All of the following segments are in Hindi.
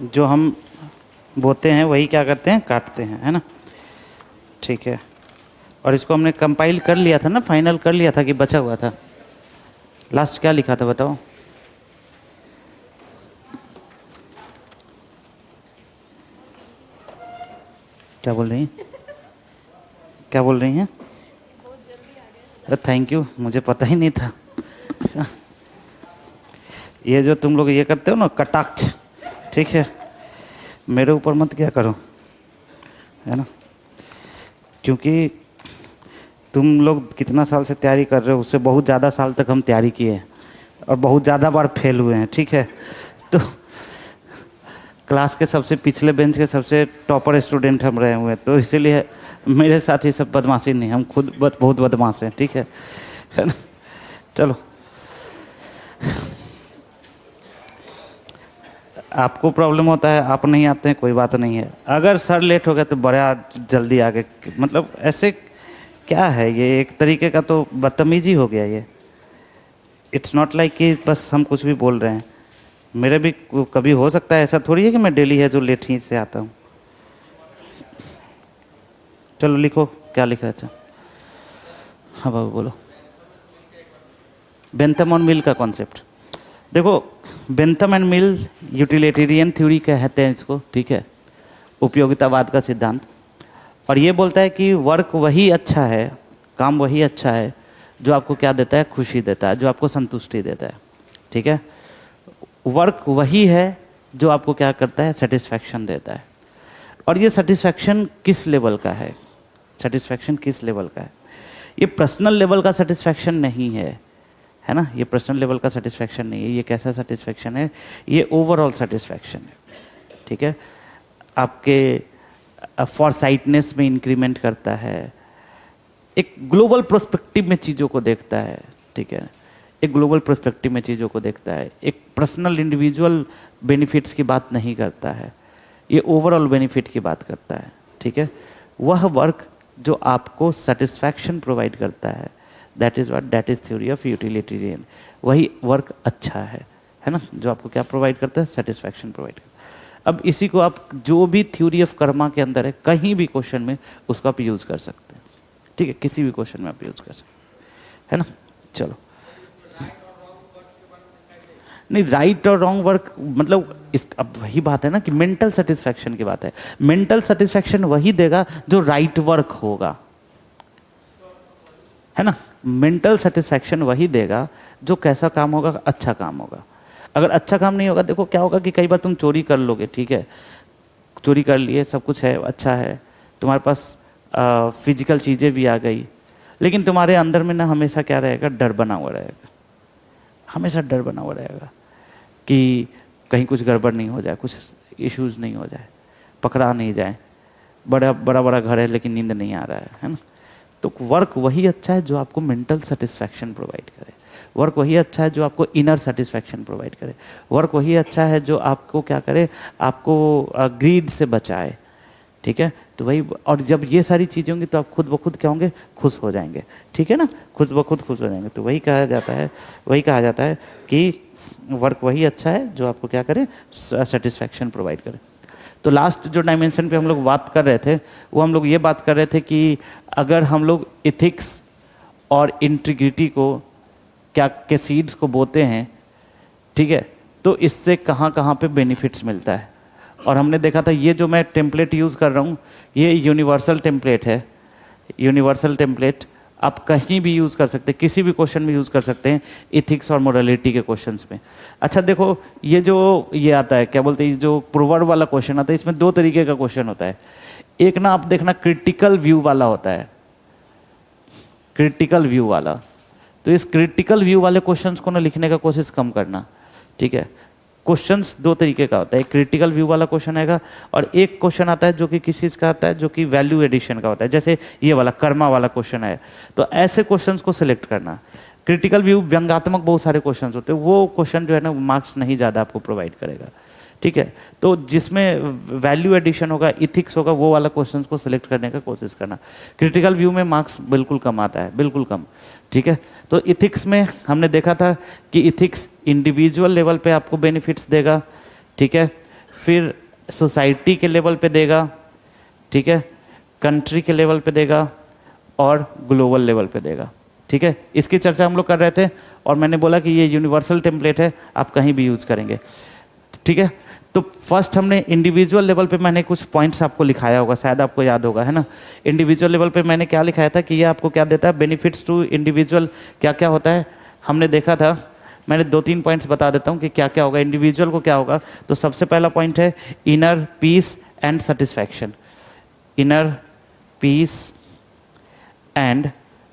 जो हम बोते हैं वही क्या करते हैं, काटते हैं, है ना। ठीक है, और इसको हमने कंपाइल कर लिया था ना, फाइनल कर लिया था कि बचा हुआ था? लास्ट क्या लिखा था बताओ? क्या बोल रही हैं? क्या बोल रही हैं? अरे थैंक यू, मुझे पता ही नहीं था। ये जो तुम लोग ये करते हो ना कटाक्ष, ठीक है, मेरे ऊपर मत क्या करो, है ना, क्योंकि तुम लोग कितना साल से तैयारी कर रहे हो, उससे बहुत ज़्यादा साल तक हम तैयारी किए हैं और बहुत ज़्यादा बार फेल हुए हैं, ठीक है। तो क्लास के सबसे पिछले बेंच के सबसे टॉपर स्टूडेंट हम रहे हुए हैं, तो इसीलिए मेरे साथ ये सब बदमाशी नहीं, हम खुद बहुत बदमाश हैं, ठीक है ना। चलो, आपको प्रॉब्लम होता है, आप नहीं आते हैं, कोई बात नहीं है। अगर सर लेट हो गया तो बड़ा जल्दी आगे, मतलब ऐसे क्या है ये, एक तरीके का तो बदतमीजी हो गया ये। इट्स नॉट लाइक कि बस हम कुछ भी बोल रहे हैं, मेरे भी कभी हो सकता है, ऐसा थोड़ी है कि मैं डेली है जो लेट ही से आता हूँ। चलो लिखो, क्या लिखा है? अच्छा हाँ बाबू बोलो। बेंथम और मिल का कॉन्सेप्ट देखो, Bentham and mill utilitarian theory कहते हैं इसको, ठीक है, उपयोगितावाद का सिद्धांत। और ये बोलता है कि वर्क वही अच्छा है, काम वही अच्छा है जो आपको क्या देता है, खुशी देता है, जो आपको संतुष्टि देता है, ठीक है। वर्क वही है जो आपको क्या करता है, सेटिस्फैक्शन देता है। और ये सेटिस्फैक्शन किस लेवल का है, सेटिस्फैक्शन किस लेवल का है? ये पर्सनल लेवल का सेटिस्फैक्शन नहीं है ना, ये पर्सनल लेवल का सेटिस्फैक्शन नहीं है। ये कैसा सेटिस्फैक्शन है? ये ओवरऑल सेटिस्फैक्शन है, ठीक है। आपके फॉरसाइटनेस में इंक्रीमेंट करता है, एक ग्लोबल प्रोस्पेक्टिव में चीज़ों को देखता है, ठीक है, एक ग्लोबल प्रोस्पेक्टिव में चीज़ों को देखता है, एक पर्सनल इंडिविजुअल बेनिफिट्स की बात नहीं करता है, ये ओवरऑल बेनिफिट की बात करता है, ठीक है। वह वर्क जो आपको सेटिस्फैक्शन प्रोवाइड करता है, that is theory of utilitarian. वही वर्क अच्छा है ना, जो आपको क्या प्रोवाइड करता है, सेटिस्फैक्शन प्रोवाइड करता है। अब इसी को आप जो भी थ्योरी ऑफ कर्मा के अंदर है, कहीं भी क्वेश्चन में उसको आप यूज कर सकते हैं, ठीक है, किसी भी क्वेश्चन में आप यूज कर सकते हैं, है ना। चलो, नहीं राइट और रॉन्ग वर्क मतलब इस, अब वही बात है ना कि मेंटल सेटिस्फैक्शन की बात है। मेंटल सेटिस्फैक्शन वही देगा जो राइट वर्क होगा, है ना। मेंटल सेटिस्फैक्शन वही देगा जो कैसा काम होगा, अच्छा काम होगा। अगर अच्छा काम नहीं होगा, देखो क्या होगा कि कई बार तुम चोरी कर लोगे, ठीक है, चोरी कर लिए, सब कुछ है, अच्छा है, तुम्हारे पास फिजिकल चीज़ें भी आ गई, लेकिन तुम्हारे अंदर में ना हमेशा क्या रहेगा, डर बना हुआ रहेगा, हमेशा डर बना हुआ रहेगा कि कहीं कुछ गड़बड़ नहीं हो जाए, कुछ इश्यूज नहीं हो जाए, पकड़ा नहीं जाए, बड़ा बड़ा बड़ा घर है लेकिन नींद नहीं आ रहा है ना। तो वर्क वही अच्छा है जो आपको मेंटल सेटिस्फैक्शन प्रोवाइड करे, वर्क वही अच्छा है जो आपको इनर सेटिस्फैक्शन प्रोवाइड करे, वर्क वही अच्छा है जो आपको क्या करे, आपको ग्रीड से बचाए, ठीक है। तो वही, और जब ये सारी चीज़ें होंगी तो आप खुद ब खुद क्या होंगे, खुश हो जाएंगे, ठीक है ना, खुद ब खुद खुश हो जाएंगे। तो वही कहा जाता है कि वर्क वही अच्छा है जो आपको क्या करे, सेटिस्फैक्शन प्रोवाइड करे। तो लास्ट जो डायमेंशन पे हम लोग बात कर रहे थे, वो हम लोग ये बात कर रहे थे कि अगर हम लोग इथिक्स और इंटीग्रिटी को क्या के सीड्स को बोते हैं, ठीक है, तो इससे कहाँ कहाँ पे बेनिफिट्स मिलता है। और हमने देखा था ये जो मैं टेम्पलेट यूज़ कर रहा हूँ, ये यूनिवर्सल टेम्पलेट है। यूनिवर्सल टेम्पलेट आप कहीं भी यूज़ कर सकते हैं, किसी भी क्वेश्चन में यूज़ कर सकते हैं, इथिक्स और मोरालिटी के क्वेश्चंस में। अच्छा देखो, ये जो ये आता है, क्या बोलते हैं, जो प्रोवर्ब वाला क्वेश्चन आता है, इसमें दो तरीके का क्वेश्चन होता है। एक ना आप देखना क्रिटिकल व्यू वाला होता है, क्रिटिकल व्यू वाला। तो इस क्रिटिकल व्यू वाले क्वेश्चंस को ना लिखने का कोशिश कम करना, ठीक है। क्वेश्चंस दो तरीके का होता है, एक क्रिटिकल व्यू वाला क्वेश्चन आएगा और एक क्वेश्चन आता है जो कि किस चीज़ का आता है, जो कि वैल्यू एडिशन का होता है, जैसे ये वाला कर्मा वाला क्वेश्चन है। तो ऐसे क्वेश्चंस को सिलेक्ट करना। क्रिटिकल व्यू व्यंग्यात्मक बहुत सारे क्वेश्चंस होते हैं, वो क्वेश्चन जो है ना मार्क्स नहीं ज़्यादा आपको प्रोवाइड करेगा, ठीक है। तो जिसमें वैल्यू एडिशन होगा, इथिक्स होगा, वो वाला क्वेश्चंस को सिलेक्ट करने का कोशिश करना। क्रिटिकल व्यू में मार्क्स बिल्कुल कम आता है, बिल्कुल कम, ठीक है। तो इथिक्स में हमने देखा था कि इथिक्स इंडिविजुअल लेवल पे आपको बेनिफिट्स देगा, ठीक है। फिर सोसाइटी के लेवल पे देगा, ठीक है, कंट्री के लेवल पे देगा और ग्लोबल लेवल पे देगा, ठीक है। इसकी चर्चा हम लोग कर रहे थे और मैंने बोला कि ये यूनिवर्सल टेम्पलेट है, आप कहीं भी यूज़ करेंगे, ठीक है। तो फर्स्ट हमने इंडिविजुअल लेवल पे मैंने कुछ पॉइंट्स आपको लिखाया होगा, शायद आपको याद होगा, है ना। इंडिविजुअल लेवल पे मैंने क्या लिखाया था कि ये आपको क्या देता है, बेनिफिट्स टू इंडिविजुअल क्या क्या होता है, हमने देखा था। मैंने 2-3 पॉइंट्स बता देता हूँ कि क्या क्या होगा, इंडिविजुअल को क्या होगा। तो सबसे पहला पॉइंट है inner peace and satisfaction. Inner peace and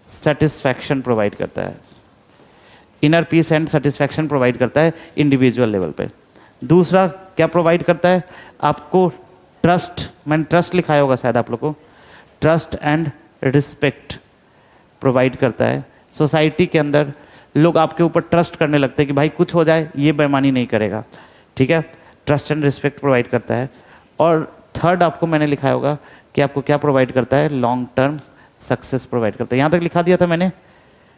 satisfaction provide करता है, inner peace and satisfaction provide करता है इंडिविजुअल लेवल पे। दूसरा क्या प्रोवाइड करता है, आपको ट्रस्ट, मैंने ट्रस्ट लिखाया होगा शायद आप लोग को, ट्रस्ट एंड रिस्पेक्ट प्रोवाइड करता है। सोसाइटी के अंदर लोग आपके ऊपर ट्रस्ट करने लगते हैं कि भाई कुछ हो जाए ये बेईमानी नहीं करेगा, ठीक है। ट्रस्ट एंड रिस्पेक्ट प्रोवाइड करता है। और थर्ड आपको मैंने लिखाया होगा कि आपको क्या प्रोवाइड करता है, लॉन्ग टर्म सक्सेस प्रोवाइड करता है। यहाँ तक लिखा दिया था मैंने,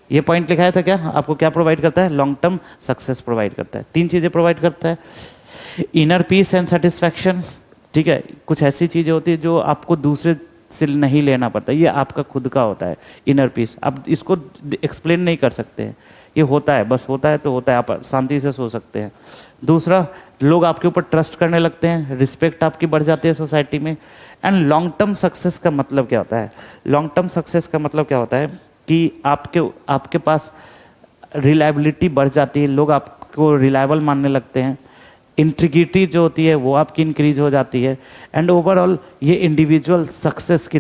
ये पॉइंट लिखाया था क्या, आपको क्या प्रोवाइड करता है, लॉन्ग टर्म सक्सेस प्रोवाइड करता है। 3 चीज़ें प्रोवाइड करता है, इनर पीस एंड सेटिस्फैक्शन, ठीक है। कुछ ऐसी चीज़ें होती है जो आपको दूसरे से नहीं लेना पड़ता, ये आपका खुद का होता है इनर पीस। आप इसको एक्सप्लेन नहीं कर सकते हैं, ये होता है, बस होता है तो होता है, आप शांति से सो सकते हैं। दूसरा, लोग आपके ऊपर ट्रस्ट करने लगते हैं, रिस्पेक्ट आपकी बढ़ जाती है सोसाइटी में। एंड लॉन्ग टर्म सक्सेस का मतलब क्या होता है, लॉन्ग टर्म सक्सेस का मतलब क्या होता है कि आपके पास रिलायबिलिटी बढ़ जाती है, लोग आपको रिलायबल मानने लगते हैं। इंटीग्रिटी जो होती है वो आपकी इंक्रीज हो जाती है। एंड ओवरऑल ये इंडिविजुअल सक्सेस की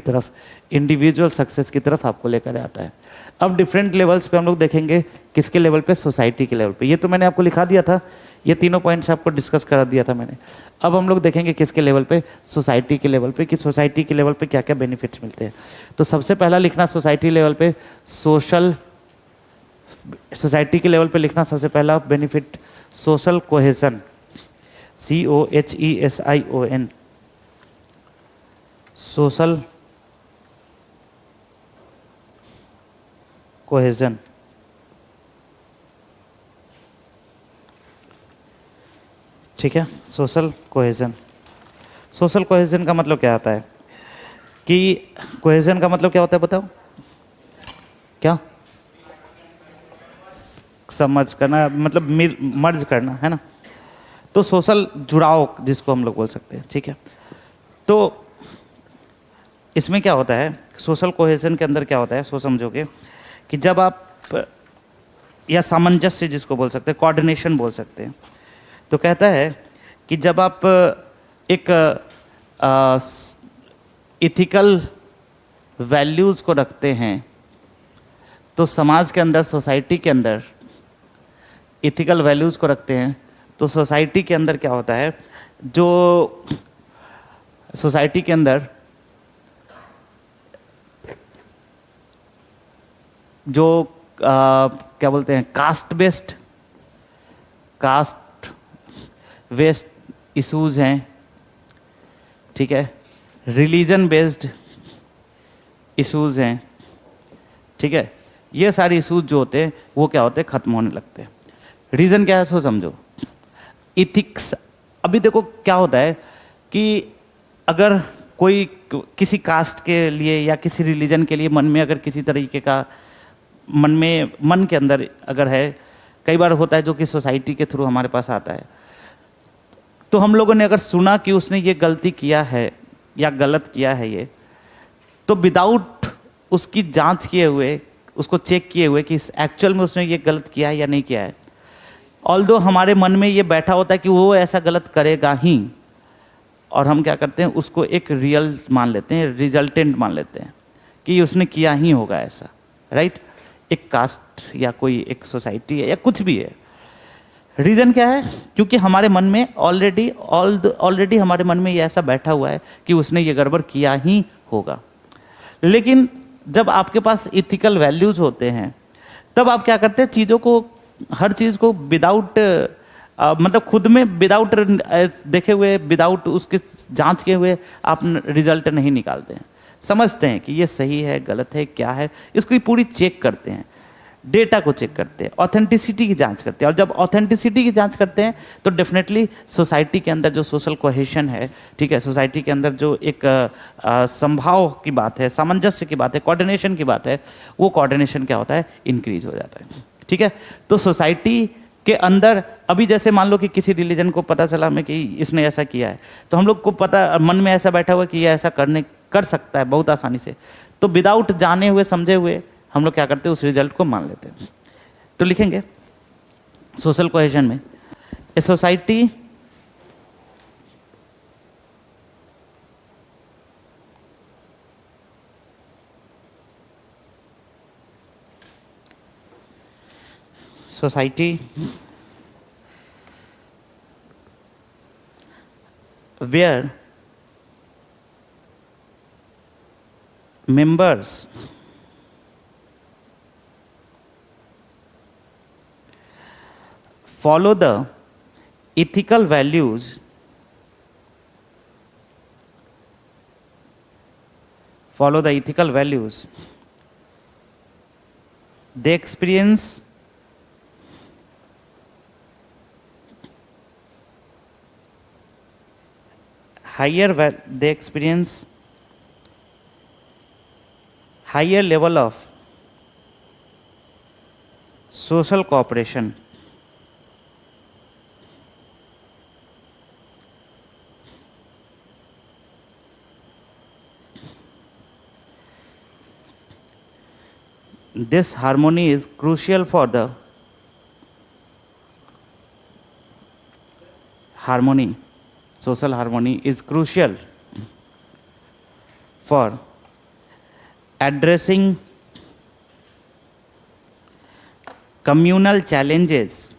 तरफ आपको लेकर आता है। अब डिफरेंट लेवल्स पे हम लोग देखेंगे, किसके लेवल पे, सोसाइटी के लेवल पे। ये तो मैंने आपको लिखा दिया था, ये तीनों पॉइंट्स आपको डिस्कस करा दिया था मैंने। अब हम लोग देखेंगे किसके लेवल पे, सोसाइटी के लेवल पे, कि सोसाइटी के लेवल पे क्या क्या बेनिफिट्स मिलते हैं। तो सबसे पहला लिखना सोसाइटी लेवल पे, सोसाइटी के लेवल पे लिखना सबसे पहला benefit social cohesion, COHESION, social cohesion. ठीक है, सोशल कोहेजन। सोशल कोहेजन का मतलब क्या होता है, कि कोहेजन का मतलब क्या होता है बताओ, क्या, समझ करना, मतलब मर्ज करना, है ना। तो सोशल जुड़ाव जिसको हम लोग बोल सकते हैं, ठीक है। तो इसमें क्या होता है, सोशल कोहेजन के अंदर क्या होता है, सो समझोगे कि जब आप, या सामंजस्य जिसको बोल सकते हैं, कोऑर्डिनेशन बोल सकते हैं, तो कहता है कि जब आप एक इथिकल वैल्यूज़ को रखते हैं, तो समाज के अंदर, सोसाइटी के अंदर इथिकल वैल्यूज़ को रखते हैं, तो सोसाइटी के अंदर क्या होता है, जो सोसाइटी के अंदर जो क्या बोलते हैं, कास्ट वेस्ट इश्यूज हैं, ठीक है, रिलीजन बेस्ड इश्यूज हैं, ठीक है, ये सारे इश्यूज जो होते हैं वो क्या होते हैं, खत्म होने लगते हैं। रीज़न क्या है सो समझो, इथिक्स। अभी देखो क्या होता है कि अगर कोई किसी कास्ट के लिए या किसी रिलीजन के लिए मन में अगर किसी तरीके का मन के अंदर अगर है, कई बार होता है जो कि सोसाइटी के थ्रू हमारे पास आता है, तो हम लोगों ने अगर सुना कि उसने ये गलती किया है या गलत किया है ये, तो विदाउट उसकी जांच किए हुए, उसको चेक किए हुए कि एक्चुअल में उसने ये गलत किया है या नहीं किया है, ऑल्दो हमारे मन में ये बैठा होता है कि वो ऐसा गलत करेगा ही, और हम क्या करते हैं, उसको एक रियल मान लेते हैं, रिजल्टेंट मान लेते हैं कि उसने किया ही होगा ऐसा, राइट। एक कास्ट या कोई एक सोसाइटी है या कुछ भी है, रीज़न क्या है, क्योंकि हमारे मन में ऑलरेडी हमारे मन में ये ऐसा बैठा हुआ है कि उसने ये गड़बड़ किया ही होगा। लेकिन जब आपके पास इथिकल वैल्यूज होते हैं, तब आप क्या करते हैं, चीज़ों को, हर चीज़ को विदाउट मतलब खुद में विदाउट देखे हुए, विदाउट उसके जांच किए हुए आप रिजल्ट नहीं निकालते हैं। समझते हैं कि ये सही है, गलत है, क्या है, इसको पूरी चेक करते हैं। डेटा को चेक करते हैं, ऑथेंटिसिटी की जांच करते हैं। और जब ऑथेंटिसिटी की जांच करते हैं तो डेफिनेटली सोसाइटी के अंदर जो सोशल कोहेशन है, ठीक है, सोसाइटी के अंदर जो एक संभाव की बात है, सामंजस्य की बात है, कोऑर्डिनेशन की बात है, वो कोऑर्डिनेशन क्या होता है, इंक्रीज हो जाता है। ठीक है, तो सोसाइटी के अंदर अभी जैसे मान लो कि किसी रिलीजन को पता चला हमें कि इसने ऐसा किया है, तो हम लोग को पता, मन में ऐसा बैठा हुआ कि ये ऐसा कर सकता है बहुत आसानी से, तो विदाउट जाने हुए समझे हुए हम लोग क्या करते हैं, उस रिजल्ट को मान लेते हैं। तो लिखेंगे सोशल कोहेजन में, a society where members follow the ethical values, they experience higher level of social cooperation. This harmony is crucial for the social harmony is crucial for addressing communal challenges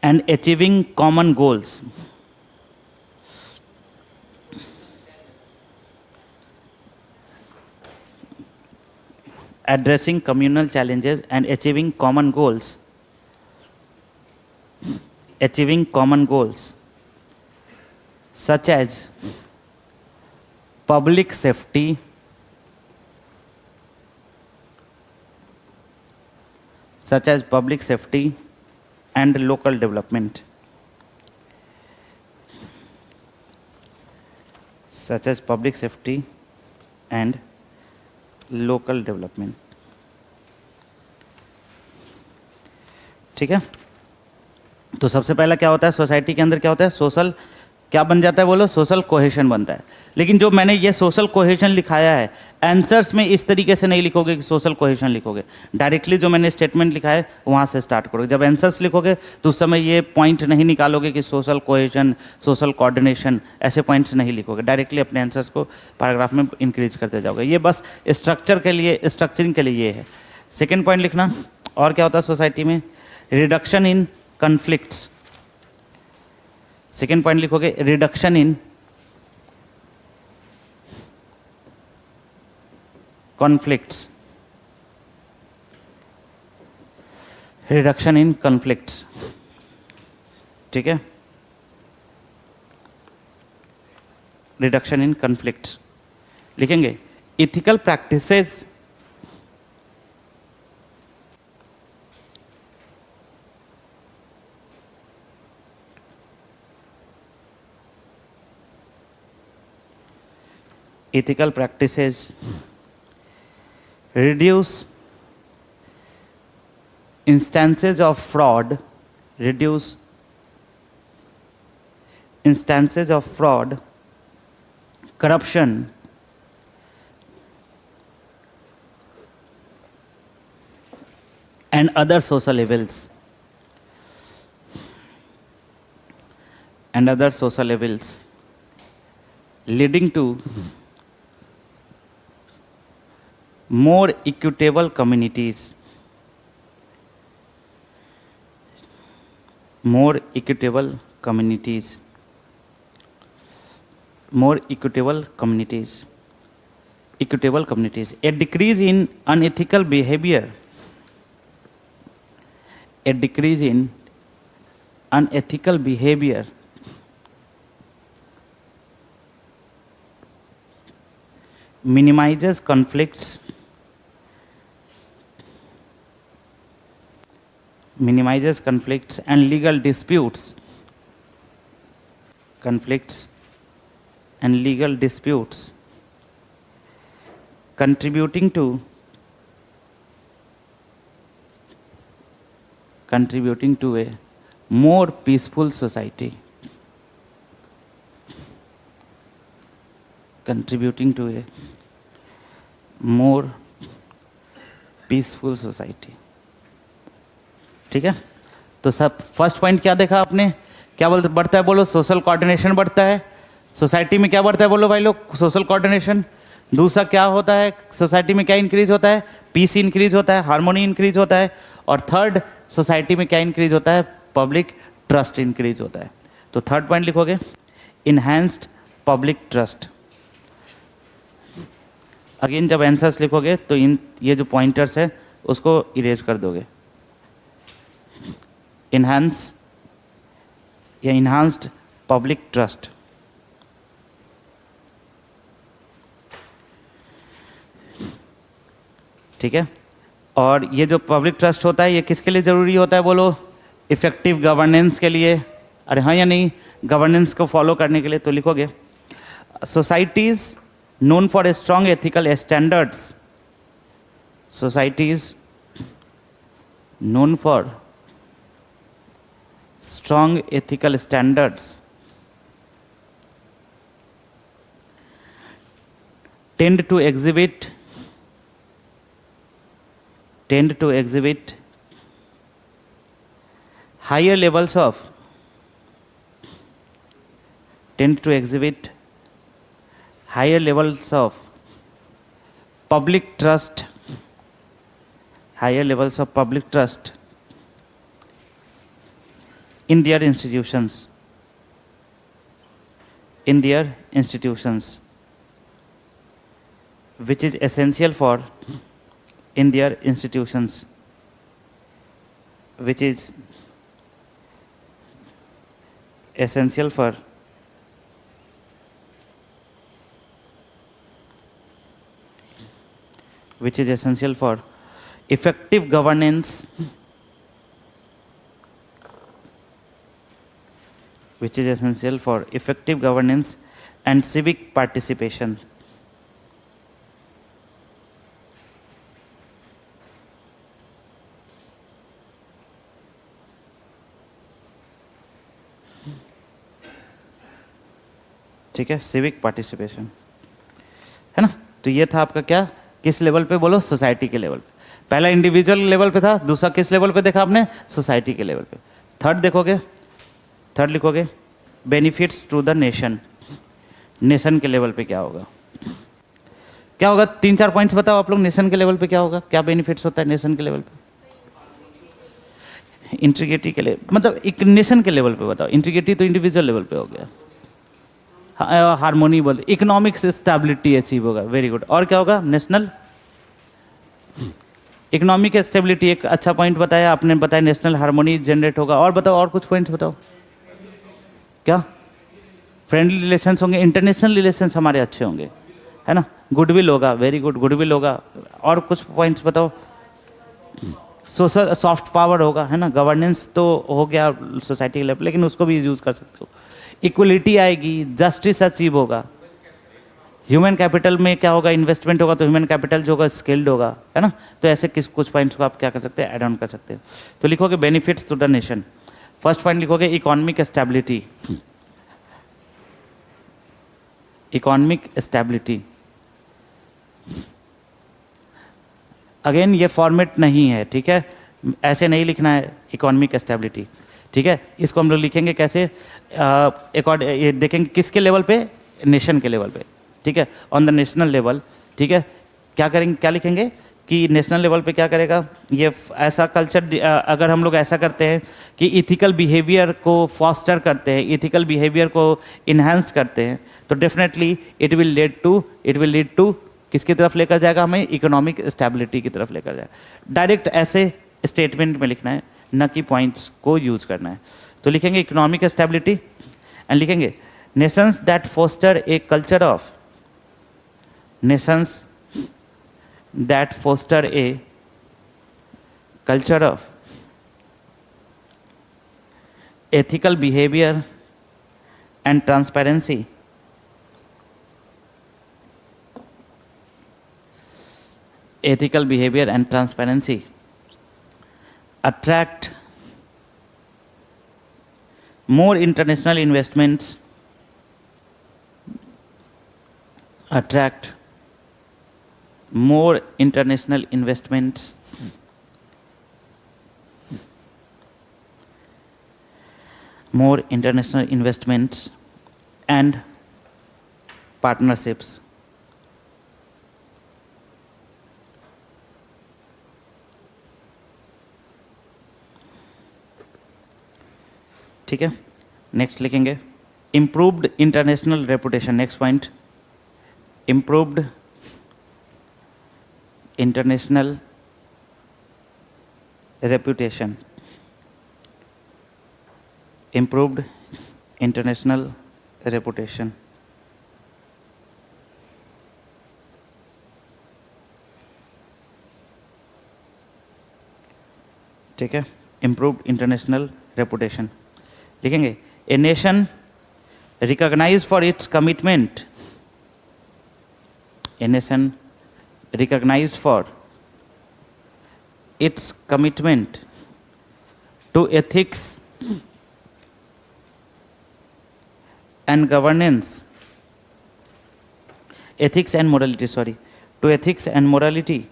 and achieving common goals. Addressing communal challenges and achieving common goals. Such as public safety, and local development. ठीक है, तो सबसे पहला क्या होता है, सोसाइटी के अंदर क्या होता है, सोशल क्या बन जाता है, बोलो, सोशल कोहेशन बनता है। लेकिन जो मैंने ये सोशल कोहेशन लिखाया है, आंसर्स में इस तरीके से नहीं लिखोगे कि सोशल कोहेशन लिखोगे, डायरेक्टली जो मैंने स्टेटमेंट लिखा है वहाँ से स्टार्ट करोगे। जब आंसर्स लिखोगे तो उस समय ये पॉइंट नहीं निकालोगे कि सोशल कोहेशन, सोशल कोऑर्डिनेशन, ऐसे पॉइंट्स नहीं लिखोगे, डायरेक्टली अपने आंसर्स को पैराग्राफ में इंक्रीज करते जाओगे। ये बस स्ट्रक्चरिंग के लिए ये है। सेकेंड पॉइंट लिखना, और क्या होता है सोसाइटी में, reduction in conflicts. Second point लिखोगे, रिडक्शन इन कॉन्फ्लिक्ट्स। ठीक है, रिडक्शन इन कन्फ्लिक्ट्स लिखेंगे। Ethical practices reduce instances of fraud, corruption, and other social evils, leading to more equitable communities. A decrease in unethical behavior. minimizes conflicts, and legal disputes, contributing to a more peaceful society. Contributing to a more peaceful society. ठीक है, तो सब फर्स्ट पॉइंट क्या देखा आपने, क्या बोलते बढ़ता है, बोलो सोशल कोऑर्डिनेशन बढ़ता है सोसाइटी में। क्या बढ़ता है बोलो भाई लोग, सोशल कोऑर्डिनेशन। दूसरा क्या होता है सोसाइटी में, क्या इंक्रीज होता है, पीस इंक्रीज होता है, हार्मोनी इंक्रीज होता है। और थर्ड, सोसाइटी में क्या इंक्रीज होता है, पब्लिक ट्रस्ट इंक्रीज होता है। तो थर्ड पॉइंट लिखोगे इनहैंस्ड पब्लिक ट्रस्ट। अगेन जब आंसर्स लिखोगे तो ये जो पॉइंटर्स है उसको इरेज कर दोगे। Enhanced public trust. ठीक है, और ये जो पब्लिक ट्रस्ट होता है ये किसके लिए ज़रूरी होता है बोलो, इफेक्टिव गवर्नेंस के लिए। अरे हाँ या नहीं, गवर्नेंस को फॉलो करने के लिए। तो लिखोगे societies known for a strong ethical standards, societies known for strong ethical standards tend to exhibit higher levels of public trust, in their institutions, which is essential for effective governance, and civic participation. ठीक है, सिविक पार्टिसिपेशन है ना। तो ये था आपका क्या, किस लेवल पे बोलो, सोसाइटी के लेवल पे। पहला इंडिविजुअल लेवल पे था, दूसरा किस लेवल पे देखा आपने, सोसाइटी के लेवल पे। थर्ड लिखोगे benefits to the nation. Nation के लेवल पे क्या होगा, क्या होगा, 3-4 पॉइंट्स बताओ आप लोग। नेशन के लेवल पे क्या होगा, क्या बेनिफिट्स होता है नेशन के लेवल पे। इंटीग्रिटी के लिए मतलब एक नेशन के लेवल पे बताओ। इंटीग्रिटी तो इंडिविजुअल लेवल पे हो गया। हार्मोनी बोलते, इकोनॉमिक स्टेबिलिटी अचीव होगा। Very good. और क्या होगा, नेशनल इकोनॉमिक स्टेबिलिटी, एक अच्छा पॉइंट बताया आपने, बताया नेशनल हार्मोनी जनरेट होगा। और बताओ, और कुछ पॉइंट्स बताओ। क्या, फ्रेंडली रिलेशंस होंगे, इंटरनेशनल रिलेशंस हमारे अच्छे होंगे, है ना। गुडविल होगा, वेरी गुड, गुडविल होगा। और कुछ पॉइंट्स बताओ। सोशल सॉफ्ट पावर होगा, है ना। गवर्नेंस तो हो गया सोसाइटी के लेवल, लेकिन उसको भी यूज कर सकते हो। इक्वलिटी आएगी, जस्टिस अचीव होगा। ह्यूमन कैपिटल में क्या होगा, इन्वेस्टमेंट होगा, तो ह्यूमन कैपिटल जो होगा स्किल्ड होगा, है ना। तो ऐसे कुछ पॉइंट्स को आप क्या कर सकते हैं, ऐड ऑन कर सकते हैं। तो लिखोगे benefits to the nation. First point लिखोगे इकोनॉमिक स्टेबिलिटी। अगेन ये फॉर्मेट नहीं है, ठीक है, ऐसे नहीं लिखना है इकोनॉमिक स्टेबिलिटी, ठीक है। इसको हम लोग लिखेंगे कैसे, ये देखेंगे किसके लेवल पे, नेशन के लेवल पे, ठीक है, ऑन द नेशनल लेवल, ठीक है। क्या करेंगे, क्या लिखेंगे कि नेशनल लेवल पे क्या करेगा, ये ऐसा कल्चर, अगर हम लोग ऐसा करते हैं कि इथिकल बिहेवियर को फॉस्टर करते हैं, इथिकल बिहेवियर को इन्हांस करते हैं, तो definitely it will lead to किसकी तरफ लेकर जाएगा, हमें इकोनॉमिक स्टेबिलिटी की तरफ लेकर जाएगा। डायरेक्ट ऐसे स्टेटमेंट में लिखना है, न कि पॉइंट्स को यूज करना है। तो लिखेंगे इकोनॉमिक स्टेबिलिटी एंड लिखेंगे nations that foster a culture of nations that foster a culture of ethical behavior and transparency attract more international investments attract more international investments and partnerships. ठीक है, नेक्स्ट लिखेंगे improved international reputation. Next point, improved international reputation. improved international reputation. ठीक है, improved international reputation लिखेंगे. A nation recognized for its commitment, a nation recognized for its commitment to ethics and governance, ethics and morality, sorry, to ethics and morality,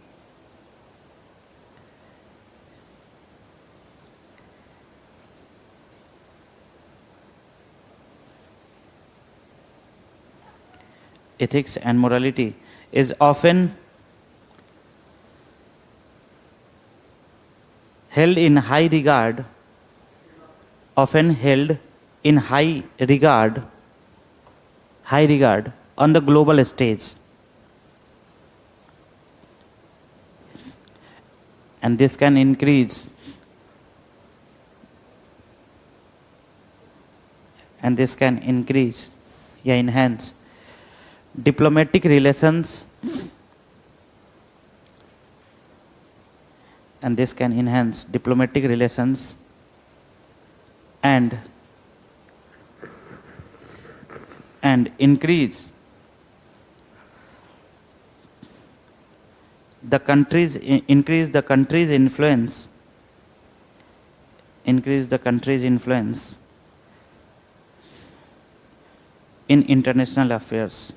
ethics and morality is often held in high regard, often held in high regard on the global stage, and this can increase या enhance diplomatic relations, and this can enhance diplomatic relations and increase the country's influence in international affairs.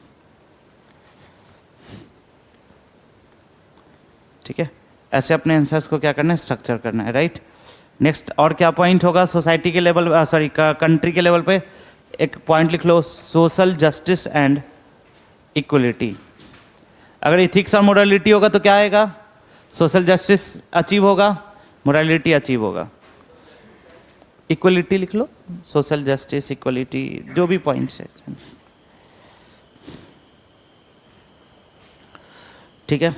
ठीक है, ऐसे अपने आंसर्स को क्या करना है, स्ट्रक्चर करना है, राइट. नेक्स्ट और क्या पॉइंट होगा सोसाइटी के लेवल, सॉरी कंट्री के लेवल पे. एक पॉइंट लिख लो, सोशल जस्टिस एंड इक्वलिटी. अगर इथिक्स और मोरालिटी होगा तो क्या आएगा, सोशल जस्टिस अचीव होगा, मोरालिटी अचीव होगा. इक्वलिटी लिख लो, सोशल जस्टिस, इक्वलिटी, जो भी पॉइंट्स है. ठीक है,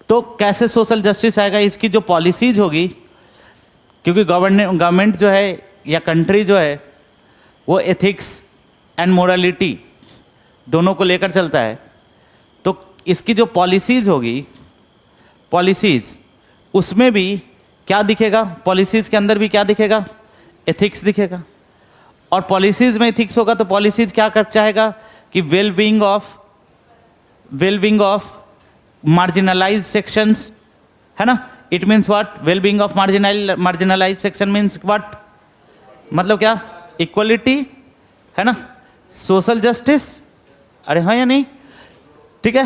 तो कैसे सोशल जस्टिस आएगा, इसकी जो पॉलिसीज होगी, क्योंकि गवर्नमेंट जो है या कंट्री जो है वो एथिक्स एंड मोरालिटी दोनों को लेकर चलता है, तो इसकी जो पॉलिसीज होगी, पॉलिसीज उसमें भी क्या दिखेगा, पॉलिसीज के अंदर भी क्या दिखेगा, एथिक्स दिखेगा. और पॉलिसीज में एथिक्स होगा तो पॉलिसीज क्या कर चाहेगा कि well being of marginalise sections, है ना. It means what, well being of marginalise section means what, मतलब क्या, इक्वलिटी, है ना, सोशल जस्टिस. अरे हाँ या नहीं, ठीक है.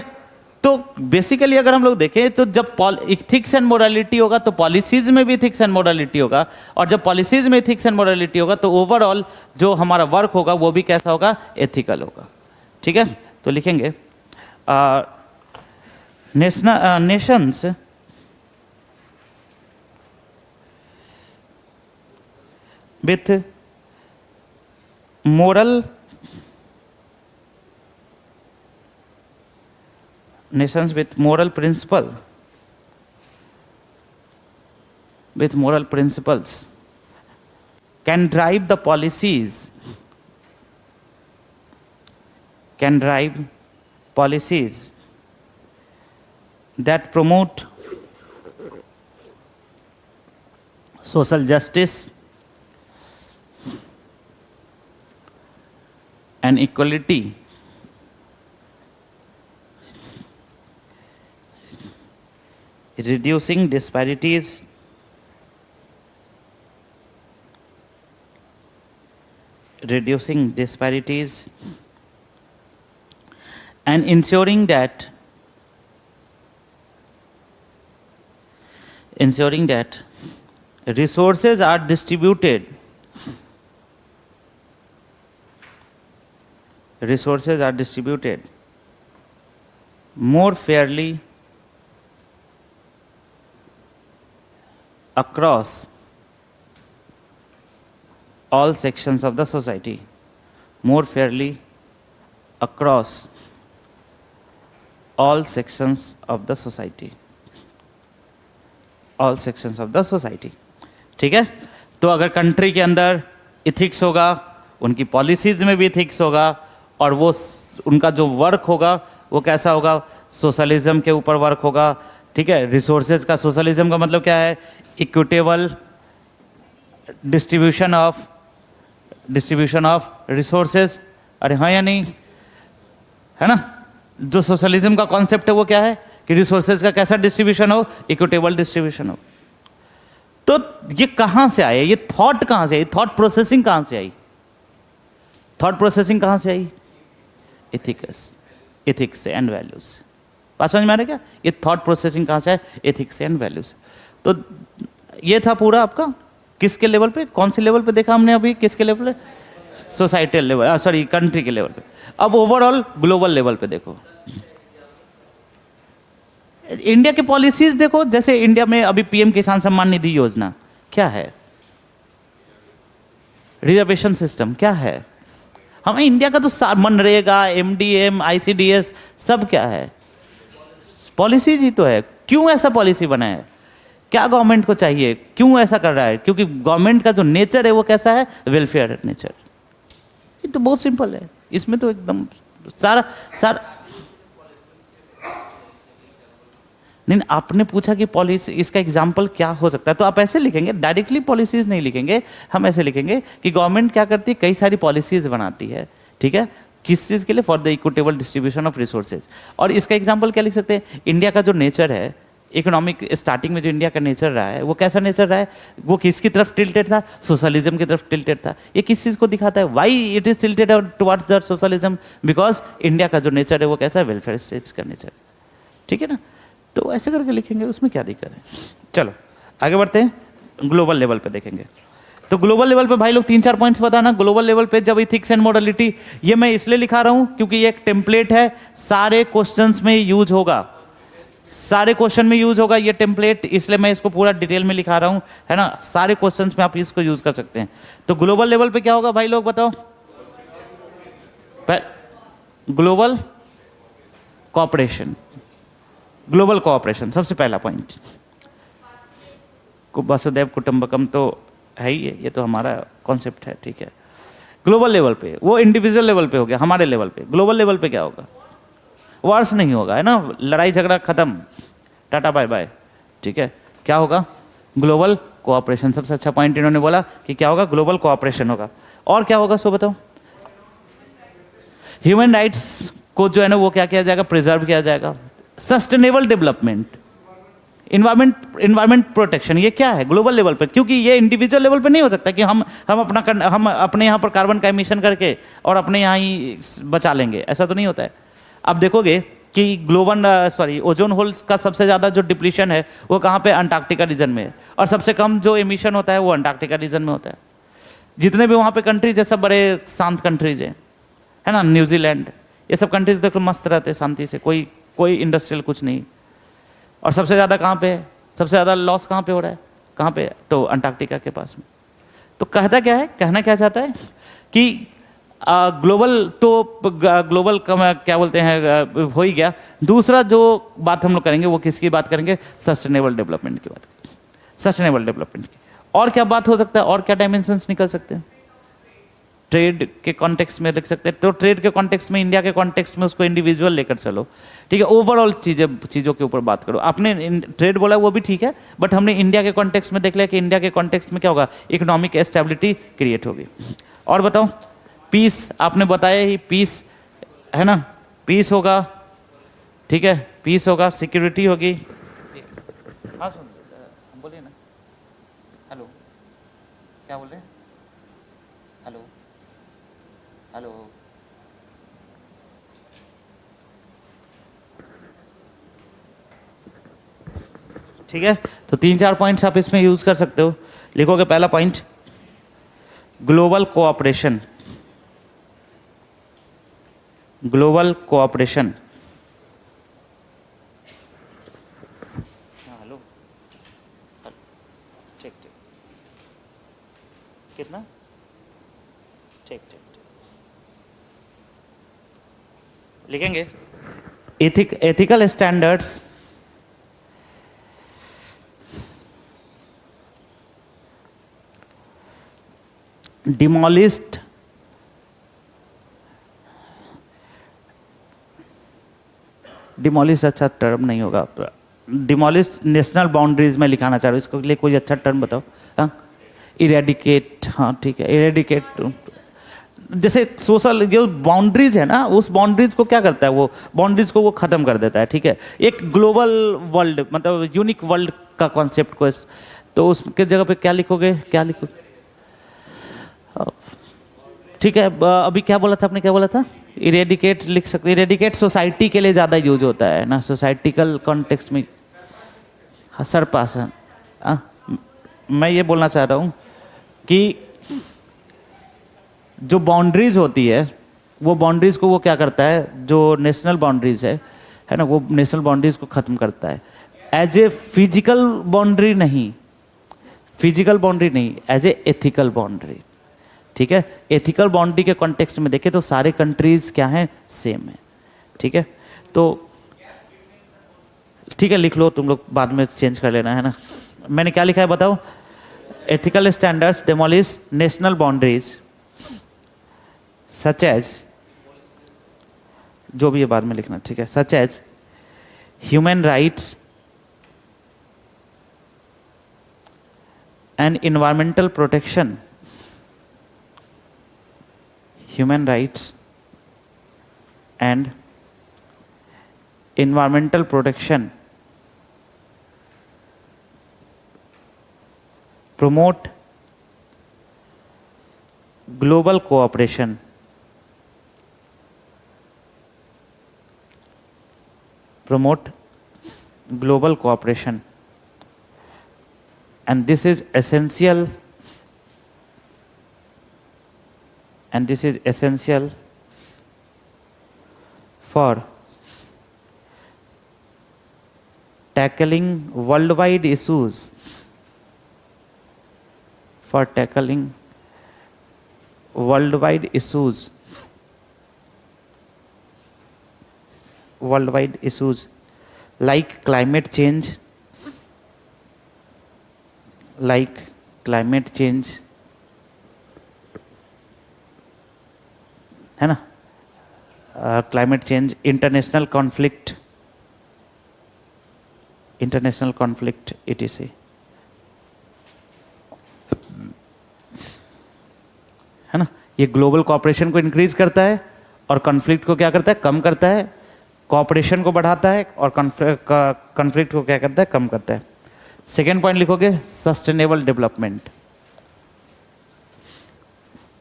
तो बेसिकली अगर हम लोग देखें तो जब इथिक्स एंड मोरालिटी होगा तो पॉलिसीज में भी इथिक्स एंड मोरालिटी होगा, और जब पॉलिसीज में इथिक्स एंड मोरालिटी होगा तो ओवरऑल जो हमारा वर्क होगा वो भी कैसा होगा, एथिकल होगा. ठीक है, तो लिखेंगे Nations with moral nations with moral principles can drive the policies that promote social justice and equality, reducing disparities, and ensuring that resources are distributed more fairly across all sections of the society, more fairly across all sections of the society, all sections of the society. ठीक है, तो अगर कंट्री के अंदर इथिक्स होगा, उनकी पॉलिसीज में भी इथिक्स होगा, और वो उनका जो वर्क होगा वो कैसा होगा, सोशलिज्म के ऊपर वर्क होगा. ठीक है, रिसोर्सेज का, सोशलिज्म का मतलब क्या है, इक्विटेबल डिस्ट्रीब्यूशन ऑफ रिसोर्सेज. अरे हाँ या नहीं, है ना. जो सोशलिज्म का कॉन्सेप्ट है वो क्या है कि रिसोर्सेज का कैसा डिस्ट्रीब्यूशन हो, इक्विटेबल डिस्ट्रीब्यूशन हो. तो ये कहां से आया, ये थॉट कहां से आई, थॉट प्रोसेसिंग कहां से आई, थॉट प्रोसेसिंग कहां से आई, इथिक्स से एंड वैल्यूज से. बात समझ में आ रहा है क्या, ये थॉट प्रोसेसिंग कहां से है, एथिक्स से एंड वैल्यूज. तो ये था पूरा आपका किसके लेवल पे, कौन से लेवल पे देखा हमने अभी, किसके लेवल पे, सोसाइटल लेवल, सॉरी कंट्री के लेवल पे. अब ओवरऑल ग्लोबल लेवल पे देखो, इंडिया के पॉलिसीज देखो. जैसे इंडिया में अभी पीएम किसान सम्मान निधि योजना क्या है, रिजर्वेशन सिस्टम क्या है, हमें इंडिया का तो मनरेगा, एमडीएम, आईसीडीएस सब क्या है, पॉलिसीज ही तो है. क्यों ऐसा पॉलिसी बना है, क्या गवर्नमेंट को चाहिए, क्यों ऐसा कर रहा है, क्योंकि गवर्नमेंट का जो नेचर है वो कैसा है, वेलफेयर नेचर. ये तो बहुत सिंपल है, इसमें तो एकदम सारा नहीं. आपने पूछा कि पॉलिसी, इसका एग्जाम्पल क्या हो सकता है, तो आप ऐसे लिखेंगे, डायरेक्टली पॉलिसीज नहीं लिखेंगे, हम ऐसे लिखेंगे कि गवर्नमेंट क्या करती है, कई सारी पॉलिसीज बनाती है. ठीक है, किस चीज़ के लिए, for the equitable distribution of resources. और इसका एग्जाम्पल क्या लिख सकते हैं, इंडिया का जो नेचर है, इकोनॉमिक स्टार्टिंग में जो इंडिया का नेचर रहा है वो कैसा नेचर रहा है, वो किसकी तरफ टिल्टेड था, सोशलिज्म की तरफ टिल्टेड था. ये किस चीज़ को दिखाता है, why it is tilted towards the socialism, because India का जो नेचर है वो कैसा है, वेलफेयर स्टेट्स का नेचर. ठीक है ना, तो ऐसे करके लिखेंगे, उसमें क्या दिक्कत है. चलो आगे बढ़ते हैं, ग्लोबल लेवल पे देखेंगे. तो ग्लोबल लेवल पे भाई लोग 3-4 पॉइंट्स बताना. ग्लोबल लेवल पे जब इथिक्स एंड मोरालिटी, ये मैं इसलिए लिखा रहा हूं क्योंकि ये एक टेम्पलेट है, सारे क्वेश्चंस में यूज होगा, सारे क्वेश्चन में यूज होगा ये टेम्पलेट, इसलिए मैं इसको पूरा डिटेल में लिखा रहा हूं, है ना. सारे क्वेश्चंस में आप इसको यूज कर सकते हैं. तो ग्लोबल लेवल पे क्या होगा भाई लोग बताओ, ग्लोबल कोऑपरेशन, ग्लोबल कोऑपरेशन सबसे पहला पॉइंट. वसुधैव कुटुंबकम तो है ही है, ये तो हमारा कॉन्सेप्ट है. ठीक है, ग्लोबल लेवल पे, वो इंडिविजुअल लेवल पे हो गया, हमारे लेवल पे. ग्लोबल लेवल पे क्या होगा, वार्स नहीं होगा, है ना, लड़ाई झगड़ा खत्म, टाटा बाय बाय. ठीक है, क्या होगा, ग्लोबल कोऑपरेशन. सबसे अच्छा पॉइंट इन्होंने बोला कि क्या होगा, ग्लोबल कोऑपरेशन होगा. और क्या होगा सो बताओ, ह्यूमन राइट्स को जो है ना वो क्या किया जाएगा, प्रिजर्व किया जाएगा. सस्टेनेबल डेवलपमेंट, इन्वायरमेंट प्रोटेक्शन, ये क्या है ग्लोबल लेवल पे, क्योंकि ये इंडिविजुअल लेवल पे नहीं हो सकता कि हम अपने यहाँ पर कार्बन का एमिशन करके और अपने यहाँ ही बचा लेंगे, ऐसा तो नहीं होता है. आप देखोगे कि ओजोन होल का सबसे ज़्यादा जो डिप्लीशन है वो कहाँ पे, अंटार्कटिका रीजन में है, और सबसे कम जो एमिशन होता है वो अंटार्कटिका रीजन में होता है. जितने भी वहाँ पे कंट्रीज है सब बड़े शांत कंट्रीज है ना, न्यूजीलैंड, ये सब कंट्रीज देखो मस्त रहते हैं शांति से, कोई इंडस्ट्रियल कुछ नहीं. और सबसे ज़्यादा कहाँ पे है, सबसे ज़्यादा लॉस कहाँ पे हो रहा है, कहाँ पे, तो अंटार्कटिका के पास में. तो कहता क्या है, कहना क्या चाहता है कि ग्लोबल, तो ग्लोबल क्या बोलते हैं हो ही गया. दूसरा जो बात हम लोग करेंगे वो किसकी बात करेंगे, सस्टेनेबल डेवलपमेंट की बात करेंगे. सस्टेनेबल डेवलपमेंट की और क्या बात हो सकता है, और क्या डायमेंशंस निकल सकते हैं, ट्रेड के कॉन्टेक्स्ट में लिख सकते हैं, तो ट्रेड के कॉन्टेक्स्ट में, इंडिया के कॉन्टेक्स्ट में उसको इंडिविजुअल लेकर चलो, ठीक है। ओवरऑल चीज़ों के ऊपर बात करो। आपने ट्रेड बोला वो भी ठीक है, बट हमने इंडिया के कॉन्टेक्स्ट में देख लिया कि इंडिया के कॉन्टेक्स्ट में क्या होगा, इकोनॉमिक स्टेबिलिटी क्रिएट होगी। और बताओ, पीस आपने बताया ही, पीस है ना, पीस होगा, ठीक है, पीस होगा, सिक्योरिटी होगी। हाँ सुन, बोलिए ना, हेलो, क्या बोल रहे हैं, हेलो हेलो, ठीक है। तो 3-4 पॉइंट्स आप इसमें यूज कर सकते हो। लिखोगे पहला point, global cooperation, global cooperation. Hello, ठीक ठीक, कितना, ठीक ठीक, लिखेंगे एथिकल स्टैंडर्ड्स, डिमोलिस्ड डिमोलिश अच्छा टर्म नहीं होगा, डिमोलिश नेशनल बाउंड्रीज में लिखाना चाह रहा हूँ, इसको लिए कोई अच्छा टर्म बताओ। हाँ, इरेडिकेट, हाँ ठीक है, इरेडिकेट। जैसे सोशल जो बाउंड्रीज है ना, उस बाउंड्रीज को क्या करता है, वो बाउंड्रीज को वो खत्म कर देता है, ठीक है। एक ग्लोबल वर्ल्ड, मतलब यूनिक वर्ल्ड का कॉन्सेप्ट को, तो उसके जगह पे क्या लिखोगे, क्या लिखोगे, ठीक है। अभी क्या बोला था आपने, क्या बोला था, इरेडिकेट लिख सकते, इरेडिकेट सोसाइटी के लिए ज़्यादा यूज होता है ना, सोसाइटिकल कॉन्टेक्स्ट में। हाँ, सरपासन। मैं ये बोलना चाह रहा हूँ कि जो बाउंड्रीज होती है, वो बाउंड्रीज को वो क्या करता है, जो नेशनल बाउंड्रीज है ना, वो नेशनल बाउंड्रीज को ख़त्म करता है। एज ए फिजिकल बाउंड्री नहीं, फिजिकल बाउंड्री नहीं, एज ए एथिकल बाउंड्री, ठीक है। एथिकल बाउंड्री के कॉन्टेक्स्ट में देखें तो सारे कंट्रीज क्या हैं, सेम है, ठीक है। तो ठीक है, लिख लो, तुम लोग बाद में चेंज कर लेना, है ना। मैंने क्या लिखा है बताओ, ethical standards demolish national boundaries such as, जो भी है बाद में लिखना, ठीक है, such as human rights and environmental protection, human rights and environmental protection, promote global cooperation, promote global cooperation, and this is essential, and this is essential for tackling worldwide issues, for tackling worldwide issues, worldwide issues like climate change, like climate change, है ना, climate change, international conflict, international conflict etc, है ना। ये ग्लोबल कोऑपरेशन को इंक्रीज करता है और कॉन्फ्लिक्ट को क्या करता है, कम करता है, कोऑपरेशन को बढ़ाता है और कॉन्फ्लिक्ट को क्या करता है, कम करता है। सेकेंड पॉइंट लिखोगे, sustainable development,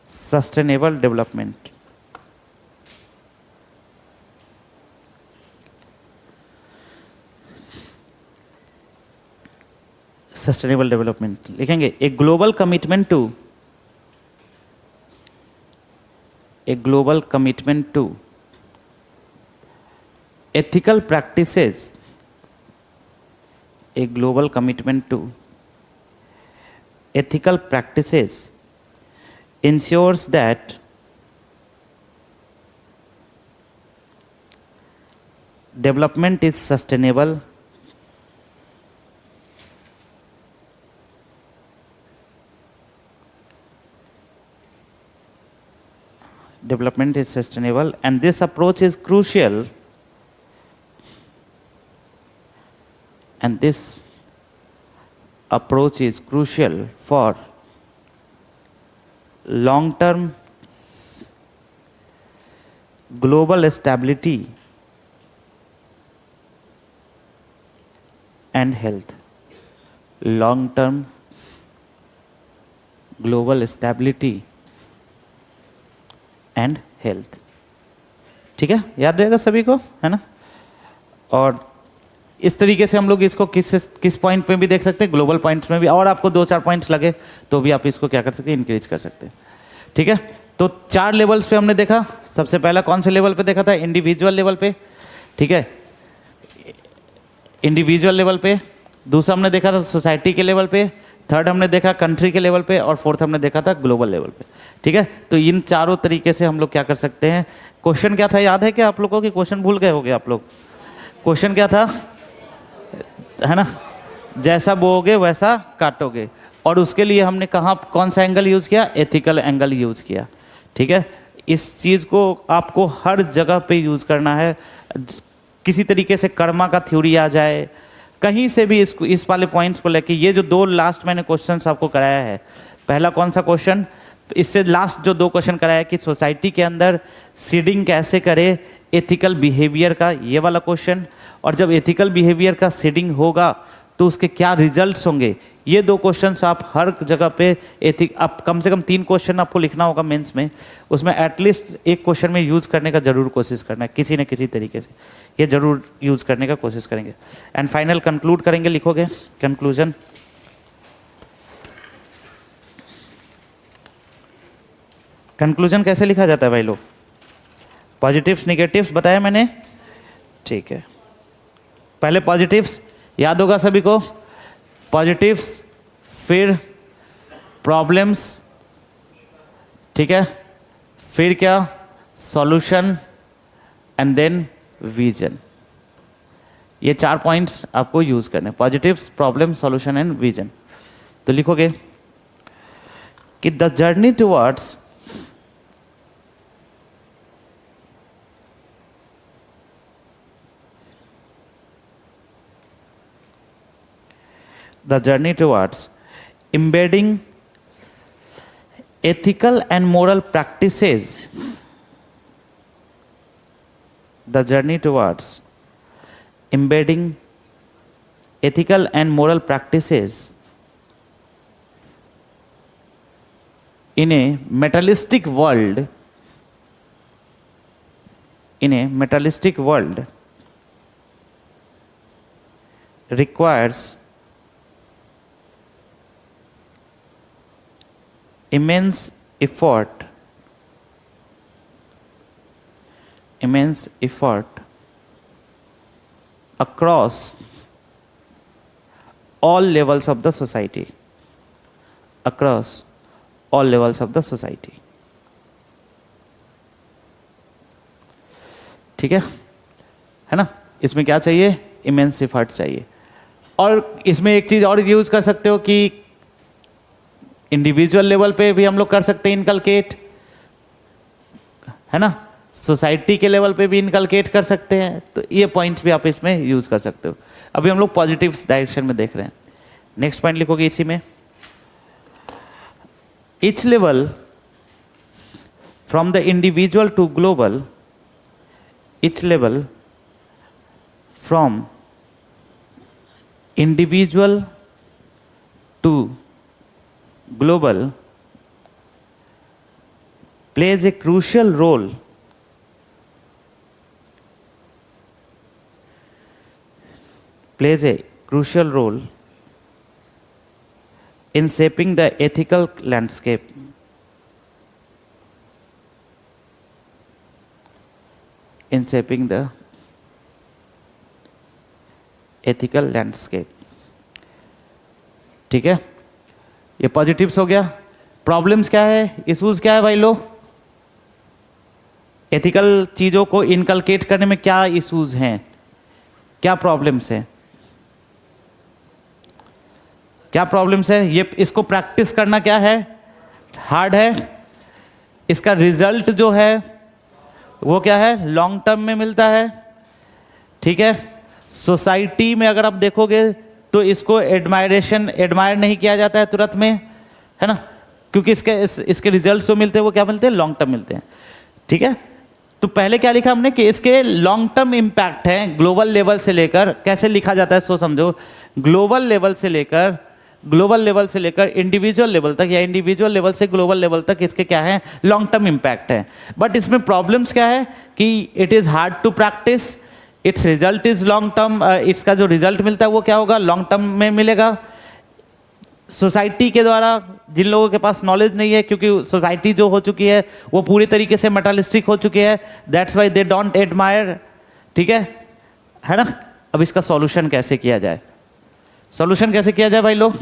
sustainable development, sustainable development लिखेंगे, a global commitment to, a global commitment to ethical practices, a global commitment to ethical practices ensures that development is sustainable development is sustainable, and this approach is crucial, and this approach is crucial for long term global stability and health. long term global stability and health. ठीक है, याद रहेगा सभी को, है ना। और इस तरीके से हम लोग इसको किस पॉइंट पे भी देख सकते हैं, ग्लोबल पॉइंट्स में भी, और आपको 2-4 पॉइंट्स लगे तो भी आप इसको क्या कर सकते हैं, इंक्रीज कर सकते हैं। ठीक है, तो 4 लेवल्स पे हमने देखा। सबसे पहला कौन से लेवल पे देखा था, इंडिविजुअल लेवल पे। ठीक है, इंडिविजुअल लेवल पे। दूसरा हमने देखा था सोसाइटी के लेवल पे। थर्ड हमने देखा कंट्री के लेवल पे। और फोर्थ हमने देखा था ग्लोबल लेवल पे। ठीक है, तो इन चारों तरीके से हम लोग क्या कर सकते हैं। क्वेश्चन क्या था, याद है क्या आप लोगों की? क्वेश्चन भूल गए होगे आप लोग। क्वेश्चन क्या था, है ना, जैसा बोओगे वैसा काटोगे। और उसके लिए हमने कहाँ कौन सा एंगल यूज किया, एथिकल एंगल यूज किया। ठीक है, इस चीज को आपको हर जगह पे यूज करना है। किसी तरीके से कर्मा का थ्योरी आ जाए, कहीं से भी इस वाले पॉइंट्स को लेके, ये जो 2 लास्ट मैंने क्वेश्चंस आपको कराया है, पहला कौन सा क्वेश्चन, इससे लास्ट जो 2 क्वेश्चन कराया कि सोसाइटी के अंदर सीडिंग कैसे करे एथिकल बिहेवियर का, ये वाला क्वेश्चन। और जब एथिकल बिहेवियर का सीडिंग होगा तो उसके क्या रिजल्ट्स होंगे, ये 2 क्वेश्चंस आप हर जगह पे आप कम से कम 3 क्वेश्चन आपको लिखना होगा मेंस में, उसमें एटलीस्ट एक क्वेश्चन में यूज करने का जरूर कोशिश करना है, किसी न किसी तरीके से ये जरूर यूज करने का कोशिश करेंगे। एंड फाइनल कंक्लूड करेंगे, लिखोगे कंक्लूजन। कंक्लूजन कैसे लिखा जाता है भाई लोग, पॉजिटिव्स निगेटिव्स बताया मैंने। ठीक है, पहले पॉजिटिव्स याद होगा सभी को, पॉजिटिव्स, फिर प्रॉब्लम्स, ठीक है, फिर क्या, सॉल्यूशन, एंड देन विजन। ये 4 पॉइंट्स आपको यूज करने, positives, problem, solution and vision. तो लिखोगे कि the journey towards embedding ethical and moral practices, the journey towards embedding ethical and moral practices in a materialistic world, requires immense effort across all levels of the society, ठीक है ना। इसमें क्या चाहिए, इमेंस एफर्ट चाहिए। और इसमें एक चीज और यूज कर सकते हो कि इंडिविजुअल लेवल पे भी हम लोग कर सकते हैं इनकलकेट, है ना, सोसाइटी के लेवल पे भी इनकलकेट कर सकते हैं। तो ये पॉइंट्स भी आप इसमें यूज कर सकते हो। अभी हम लोग पॉजिटिव डायरेक्शन में देख रहे हैं। नेक्स्ट पॉइंट लिखोगे इसी में, each level from the individual to global, each level from individual to global plays a crucial role in shaping the ethical landscape, ठीक है। ये पॉजिटिव्स हो गया। प्रॉब्लम्स क्या है, इश्यूज क्या है भाई लोग, एथिकल चीजों को इनकलकेट करने में क्या इश्यूज हैं, क्या प्रॉब्लम्स है, ये इसको प्रैक्टिस करना क्या है, हार्ड है, इसका रिजल्ट जो है वो क्या है, लॉन्ग टर्म में मिलता है, ठीक है। सोसाइटी में अगर आप देखोगे तो इसको एडमायर नहीं किया जाता है तुरंत में, है ना, क्योंकि इसके रिजल्ट जो मिलते हैं वो क्या मिलते हैं, लॉन्ग टर्म मिलते हैं, ठीक है। तो पहले क्या लिखा हमने कि इसके लॉन्ग टर्म इम्पैक्ट है ग्लोबल लेवल से लेकर, कैसे लिखा जाता है सो समझो, ग्लोबल लेवल से लेकर इंडिविजुअल लेवल तक, या इंडिविजुअल लेवल से ग्लोबल लेवल तक इसके क्या है, लॉन्ग टर्म इम्पैक्ट है। बट इसमें प्रॉब्लम्स क्या है कि it is hard to practice, its result is long term, इसका जो रिजल्ट मिलता है वो क्या होगा, लॉन्ग टर्म में मिलेगा। सोसाइटी के द्वारा, जिन लोगों के पास नॉलेज नहीं है, क्योंकि सोसाइटी जो हो चुकी है वो पूरी तरीके से मेटलिस्टिक हो चुकी है, that's why they don't admire, ठीक है ना। अब इसका सॉल्यूशन कैसे किया जाए, सॉल्यूशन कैसे किया जाए भाई लोग,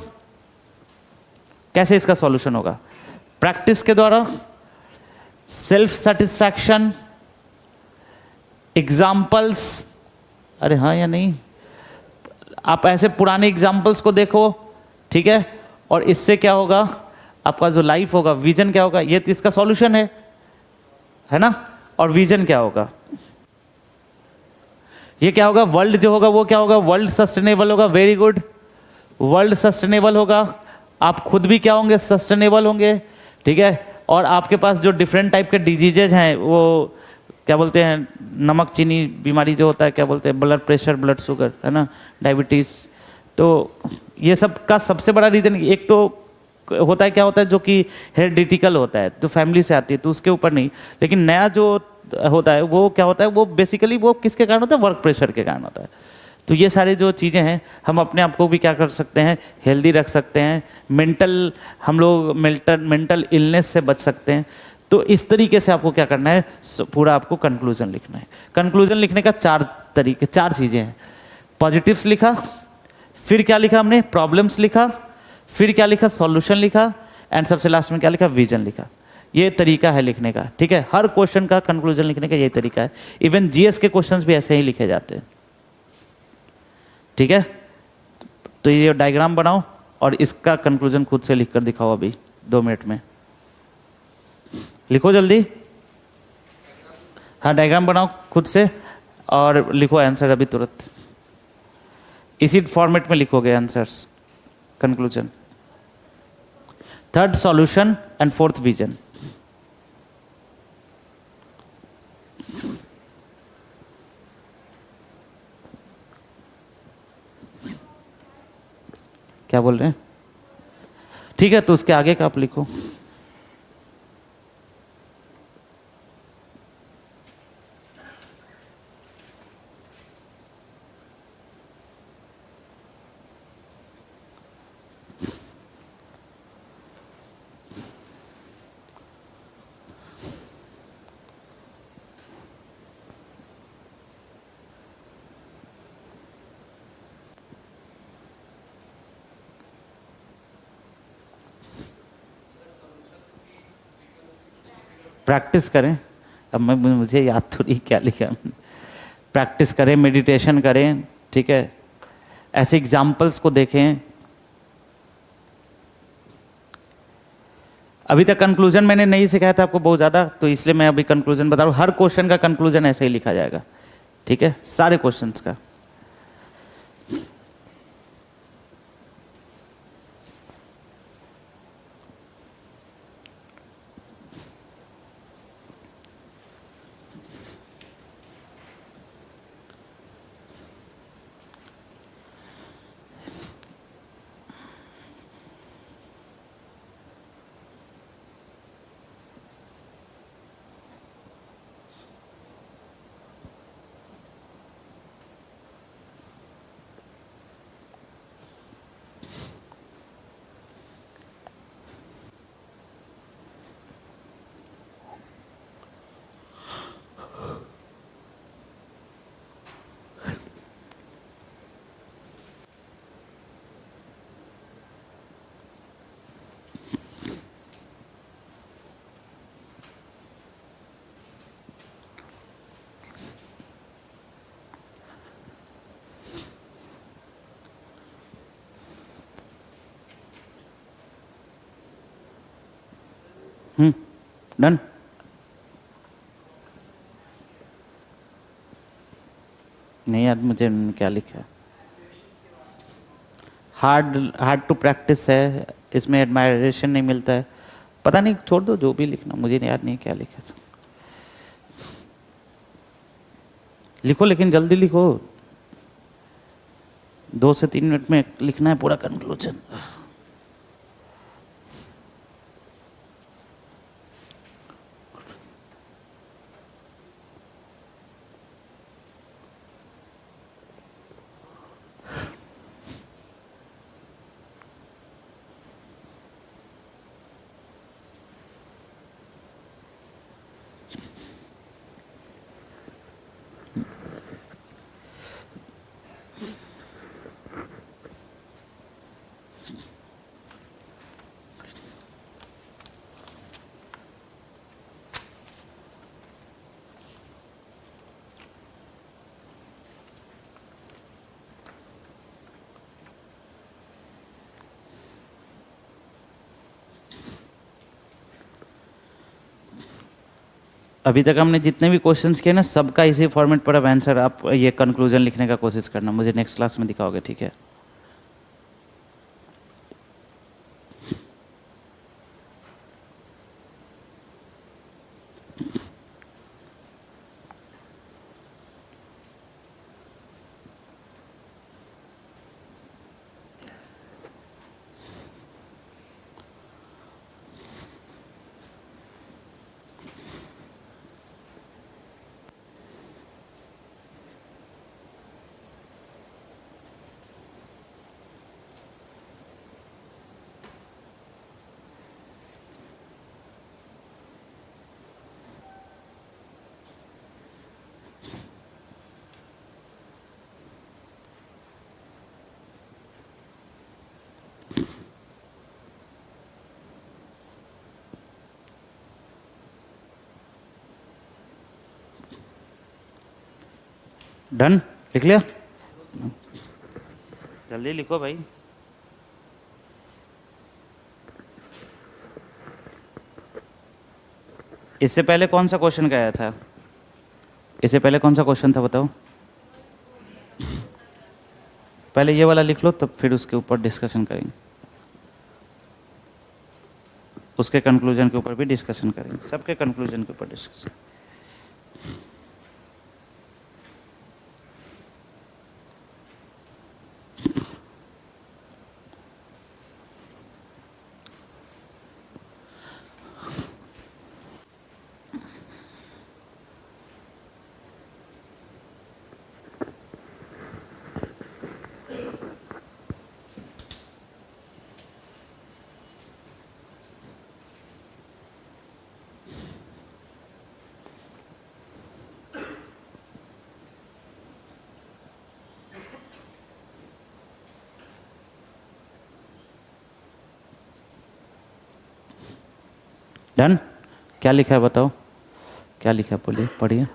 कैसे इसका सॉल्यूशन होगा, प्रैक्टिस के द्वारा, सेल्फ सेटिस्फैक्शन, एग्जाम्पल्स, अरे हाँ या नहीं, आप ऐसे पुराने एग्जाम्पल्स को देखो, ठीक है, और इससे क्या होगा, आपका जो लाइफ होगा, विजन क्या होगा, ये तो इसका सॉल्यूशन है ना। और विजन क्या होगा, ये क्या होगा, वर्ल्ड जो होगा वो क्या होगा, वर्ल्ड सस्टेनेबल होगा, वेरी गुड, वर्ल्ड सस्टेनेबल होगा, आप खुद भी क्या होंगे, सस्टेनेबल होंगे, ठीक है। और आपके पास जो डिफरेंट टाइप के डिजीजेज हैं, वो क्या बोलते हैं, नमक चीनी बीमारी जो होता है, क्या बोलते हैं, ब्लड प्रेशर, ब्लड शुगर, है ना, डायबिटीज, तो ये सब का सबसे बड़ा रीजन एक तो होता है, क्या होता है, जो कि हेरिडिटिकल होता है, जो फैमिली से आती है, तो उसके ऊपर नहीं, लेकिन नया जो होता है वो क्या होता है, वो बेसिकली वो किसके कारण होता है, वर्क प्रेशर के कारण होता है। तो ये सारे जो चीज़ें हैं, हम अपने आप को भी क्या कर सकते हैं, हेल्दी रख सकते हैं, हम लोग मेंटल इलनेस से बच सकते हैं। तो इस तरीके से आपको क्या करना है, पूरा आपको कंक्लूजन लिखना है। कंक्लूजन लिखने का चार चीज़ें हैं, पॉजिटिव्स लिखा, फिर क्या लिखा हमने, प्रॉब्लम्स लिखा, फिर क्या लिखा, सॉल्यूशन लिखा, एंड सबसे लास्ट में क्या लिखा, विजन लिखा। ये तरीका है लिखने का, ठीक है। हर क्वेश्चन का कंक्लूजन लिखने का यही तरीका है, इवन जीएस के क्वेश्चंस भी ऐसे ही लिखे जाते हैं, ठीक है। तो ये डायग्राम बनाओ और इसका कंक्लूजन खुद से लिख कर दिखाओ, अभी 2 मिनट में लिखो जल्दी। हाँ, डायग्राम बनाओ खुद से और लिखो आंसर अभी तुरंत, इसी फॉर्मेट में लिखोगे answers, conclusion, third solution and fourth vision. क्या बोल रहे हैं, ठीक है, तो उसके आगे का आप लिखो। प्रैक्टिस करें, अब मुझे याद थोड़ी क्या लिखा, प्रैक्टिस करें, मेडिटेशन करें, ठीक है, ऐसे एग्जाम्पल्स को देखें। अभी तक कंक्लूजन मैंने नहीं सिखाया था आपको बहुत ज़्यादा, तो इसलिए मैं अभी कंक्लूजन बता रहा हूँ। हर क्वेश्चन का कंक्लूजन ऐसे ही लिखा जाएगा, ठीक है, सारे क्वेश्चंस का। डन। नहीं यार, मुझे क्या लिखा है। हार्ड हार्ड टू प्रैक्टिस है, इसमें एडमायरेशन नहीं मिलता है। पता नहीं, छोड़ दो, जो भी लिखना, मुझे याद नहीं क्या लिखा है। लिखो, लेकिन जल्दी लिखो, 2 से 3 मिनट में लिखना है पूरा कंक्लूजन। अभी तक हमने जितने भी क्वेश्चंस किए ना, सबका इसी फॉर्मेट पर अब आंसर, आप ये कंक्लूजन लिखने का कोशिश करना, मुझे नेक्स्ट क्लास में दिखाओगे, ठीक है? डन, लिख लिया? जल्दी लिखो भाई। इससे पहले कौन सा क्वेश्चन गया था? इससे पहले कौन सा क्वेश्चन था, बताओ? पहले ये वाला लिख लो, तब फिर उसके ऊपर डिस्कशन करेंगे, उसके कंक्लूजन के ऊपर भी डिस्कशन करेंगे, सबके कंक्लूजन के ऊपर डिस्कशन। डन? क्या लिखा है बताओ, क्या लिखा है, बोलिए, पढ़िए।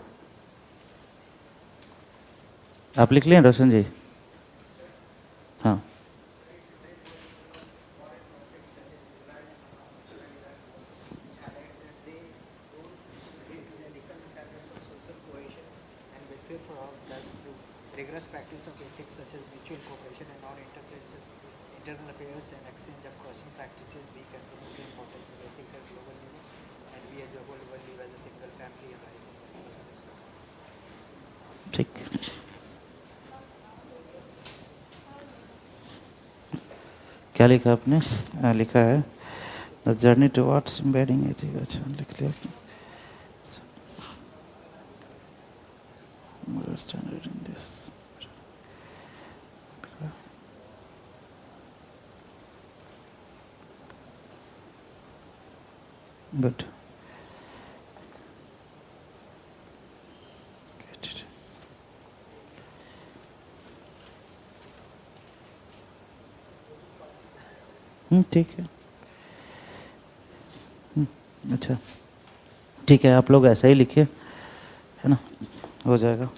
आप लिख लिए रोशन जी? हाँ। rigorous practice of ethics such as mutual cooperation and non-interference in internal affairs and exchange of custom practices, we can promote the importance of ethics at global level, and we as a whole will live as a single family and rise in ठीक, क्या लिखा आपने? लिखा है the journey towards embedding ethics. अच्छा, लिख लिया आपने। Standard in this. गुड। ठीक है। अच्छा, ठीक है, आप लोग ऐसा ही लिखिए, है ना, हो जाएगा।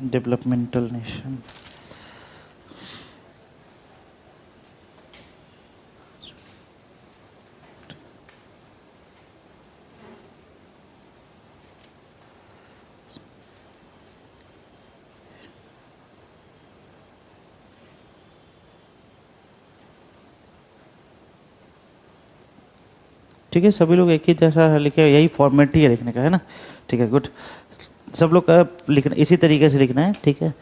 डेवलपमेंटल नेशन, ठीक है, सभी लोग एक ही जैसा लिखे, यही फॉर्मेट ही है लिखने का, है ना? ठीक है, गुड। सब लोग का लिखना इसी तरीके से लिखना है, ठीक है।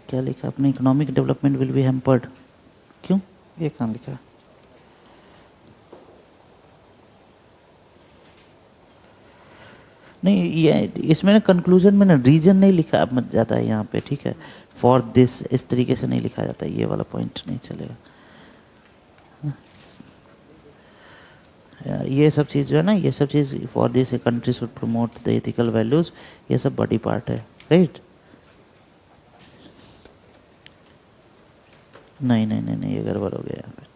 क्या लिखा आपने? Economic development will be hampered. क्यों? ये कहाँ लिखा है? नहीं, ये इसमें ना कंक्लूजन में ना रीजन नहीं लिखा मत जाता है यहाँ पे, ठीक है। फॉर दिस इस तरीके से नहीं लिखा जाता, ये वाला पॉइंट नहीं चलेगा। ये सब चीज़ जो है ना, ये सब चीज़ for this country should promote the ethical values, ये सब बड़ी पार्ट है, राइट? नहीं नहीं नहीं नहीं, ये गड़बड़ हो गया यहाँ पे।